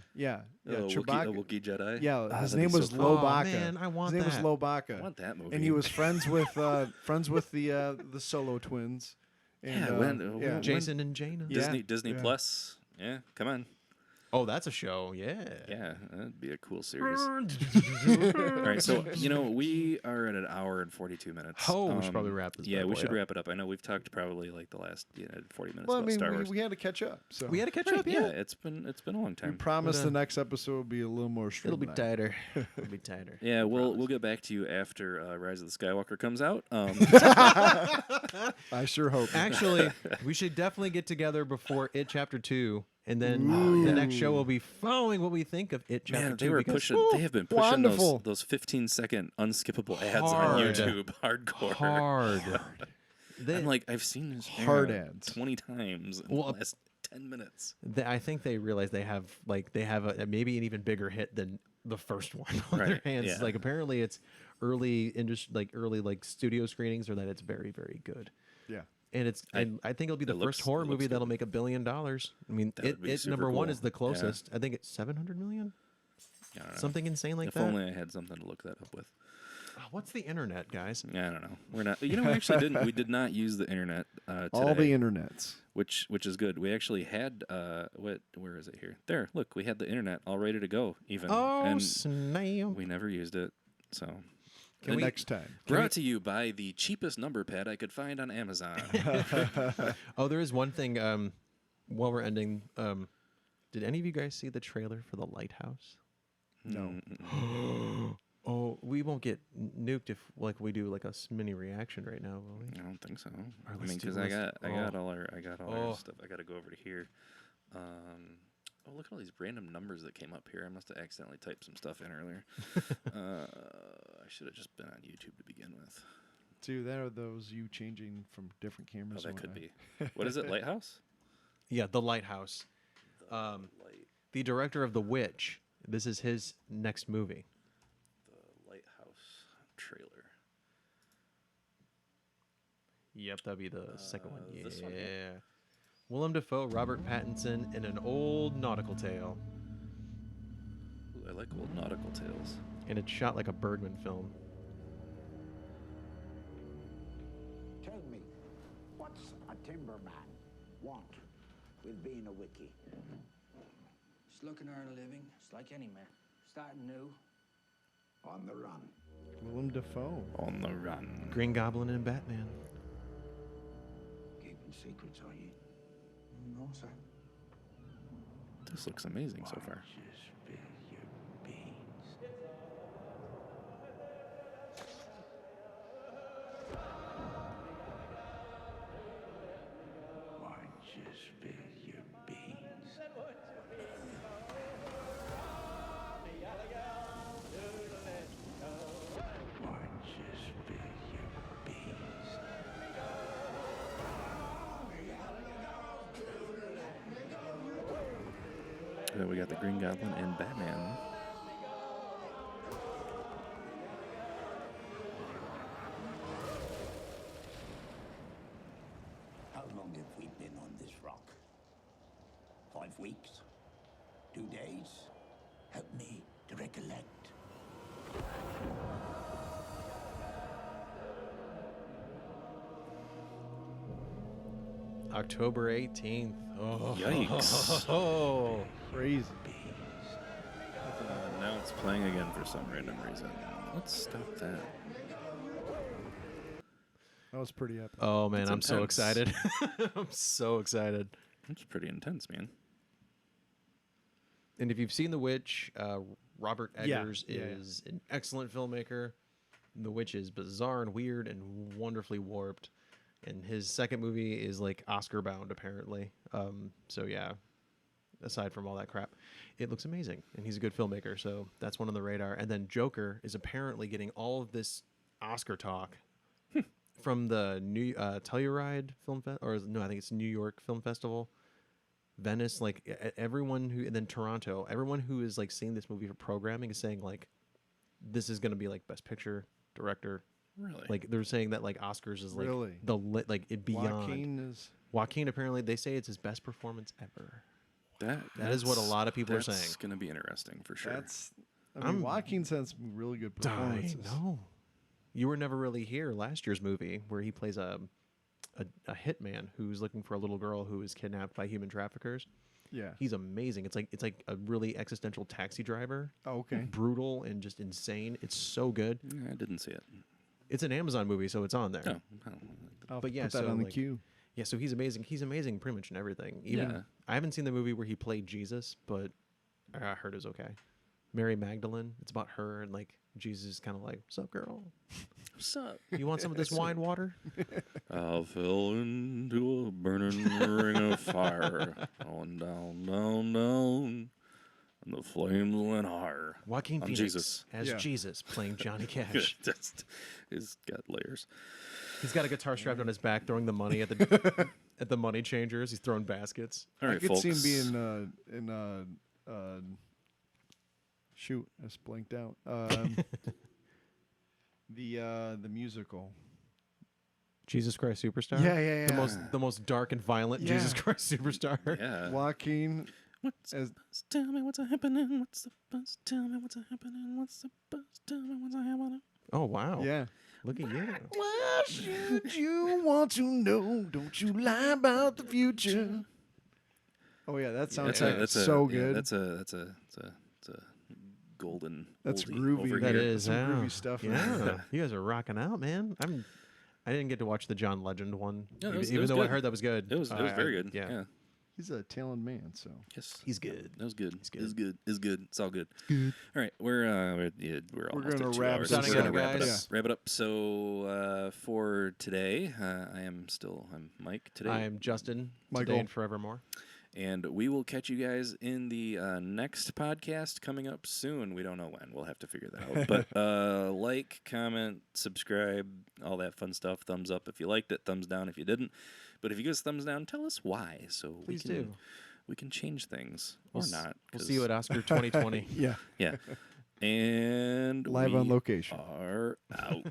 Chewbacca, a Wookiee Jedi. Yeah, his name was Lobaka. Oh, man, I want his name that. was Lobaka. I want that movie. And he was friends with the Solo twins. And, Jason and Jaina. Disney Plus. Yeah, come on. Oh, that's a show. Yeah. Yeah, that'd be a cool series. All right, so we are at an hour and 42 minutes. Oh, we should probably wrap this. Yeah, we should wrap it up. I know we've talked probably like the last 40 minutes well, about Star Wars. We had to catch up. So we had to catch up. Yeah, it's been a long time. We promise the next episode will be a little more It'll be streamlined. tighter. It'll be tighter. Yeah, we'll get back to you after Rise of the Skywalker comes out. I sure hope. Actually, we should definitely get together before It Chapter 2. And then the next show will be following what we think of It Chapter 2. They have been pushing those 15-second unskippable ads on YouTube hardcore. Hard. I'm like, I've seen this hard ads 20 times in the last 10 minutes. I think they realize they have a maybe an even bigger hit than the first one on their hands. Yeah. Like apparently it's early studio screenings, or that it's very, very good. Yeah. And I think it'll be the first horror movie that'll make $1 billion. I mean, it number one is the closest. Yeah. I think it's 700 million. Something insane like that. If only I had something to look that up with. What's the internet, guys? Yeah, I don't know. We're not. We actually didn't. We did not use the internet today. All the internets, which is good. We actually had where is it here? There. Look, we had the internet all ready to go. Even snap! We never used it. So. Next time. Brought to you by the cheapest number pad I could find on Amazon. Oh, there is one thing. While we're ending, did any of you guys see the trailer for The Lighthouse? No. Oh, we won't get nuked if we do like a mini reaction right now, will we? I don't think so. Right, I mean, because I got all our stuff. I got to go over to here. Oh, look at all these random numbers that came up here. I must have accidentally typed some stuff in earlier. I should have just been on YouTube to begin with. Dude, that are those you changing from different cameras. Oh, that could be. What is it, Lighthouse? Yeah, The Lighthouse. The director of The Witch. This is his next movie. The Lighthouse trailer. Yep, that'd be the second one. Yeah. This one, yeah. Willem Dafoe, Robert Pattinson, in an old nautical tale. Ooh, I like old nautical tales. And it's shot like a Bergman film. Tell me, what's a timberman want with being a wiki? Just looking to earn a living, just like any man. Starting new. On the run. Willem Dafoe. On the run. Green Goblin and Batman. Keeping secrets, are you? No, sir. This looks amazing so far. Just spill your beans. Why don't you spill your beans? Why don't you spill your beans? We got the Green Goblin and Batman. How long have we been on this rock? 5 weeks? 2 days? Help me to recollect. October 18th. Oh. Yikes. Oh. Crazy. Now it's playing again for some random reason. Let's stop that. That was pretty epic. Oh, man, That's I'm so intense. excited. I'm so excited. That's pretty intense, man. And if you've seen The Witch, Robert Yeah. Eggers Yeah, yeah. is an excellent filmmaker. The Witch is bizarre and weird and wonderfully warped. And his second movie is like Oscar bound, apparently. So yeah, aside from all that crap, it looks amazing. And he's a good filmmaker. So that's one on the radar. And then Joker is apparently getting all of this Oscar talk from the new Telluride Film Fest, or no, I think it's New York Film Festival. Venice, like everyone who, and then Toronto, everyone who is like seeing this movie for programming is saying like, this is going to be like Best Picture, Director. Really? Like they're saying that like Oscars is like Really? the like it beyond. Joaquin is. Apparently they say it's his best performance ever. That is what a that's- lot of people are That's saying. going to be interesting for sure. I mean, Joaquin's had some really good performances. No, you were never really here. Last year's movie where he plays a hitman who's looking for a little girl who is kidnapped by human traffickers. Yeah. He's amazing. It's like a really existential taxi driver. Oh, okay. Brutal and just insane. It's so good. Yeah, I didn't see it. It's an Amazon movie, so it's on there. No. I'll But yeah, put that so, on the like, queue. Yeah, so he's amazing. He's amazing pretty much in everything. Even Yeah. I haven't seen the movie where he played Jesus, but I heard it's okay. Mary Magdalene. It's about her and like Jesus is kind of like, "What's up, girl? What's up? You want some of this wine water?" I fell into a burning ring of fire. Going down, down, down. And the flames went higher. Joaquin I'm Phoenix Jesus. as Yeah. Jesus playing Johnny Cash. Just, it's got layers. He's got a guitar strapped on his back, throwing the money at the at the money changers. He's throwing baskets. All right, I could folks. see him being shoot, I just blanked out. The musical. Jesus Christ Superstar. Yeah. The most dark and violent Yeah. Jesus Christ Superstar. Yeah. Joaquin What's as the buzz? Tell me what's happening. What's the buzz? Tell me what's happening. What's the buzz? Tell me what's happening. Oh wow. yeah. Look at you. Why should you want to know? Don't you lie about the future. Oh yeah, that sounds so good. That's a golden. That's oldie groovy. over That here. is Some yeah. groovy stuff in Yeah, there. you guys are rocking out, man. I didn't get to watch the John Legend one, No, it even was though I good. heard that was good. It was very good. Yeah. Yeah. He's a talented man, so Yes. He's good. That was good. He's good. It's good. It's good. It's all good. good. All right, we're almost gonna at 2 wrap hours. this We're gonna up, wrap it up. guys. Wrap it up. So for today, I'm Mike today, I am Justin. Michael. Today and forevermore. And we will catch you guys in the next podcast coming up soon. We don't know when. We'll have to figure that out. But like, comment, subscribe, all that fun stuff. Thumbs up if you liked it. Thumbs down if you didn't. But if you give us thumbs down, tell us why. So Please do. We can change things or not. We'll see you at Oscar 2020. Yeah. Yeah. And Live on location. are out.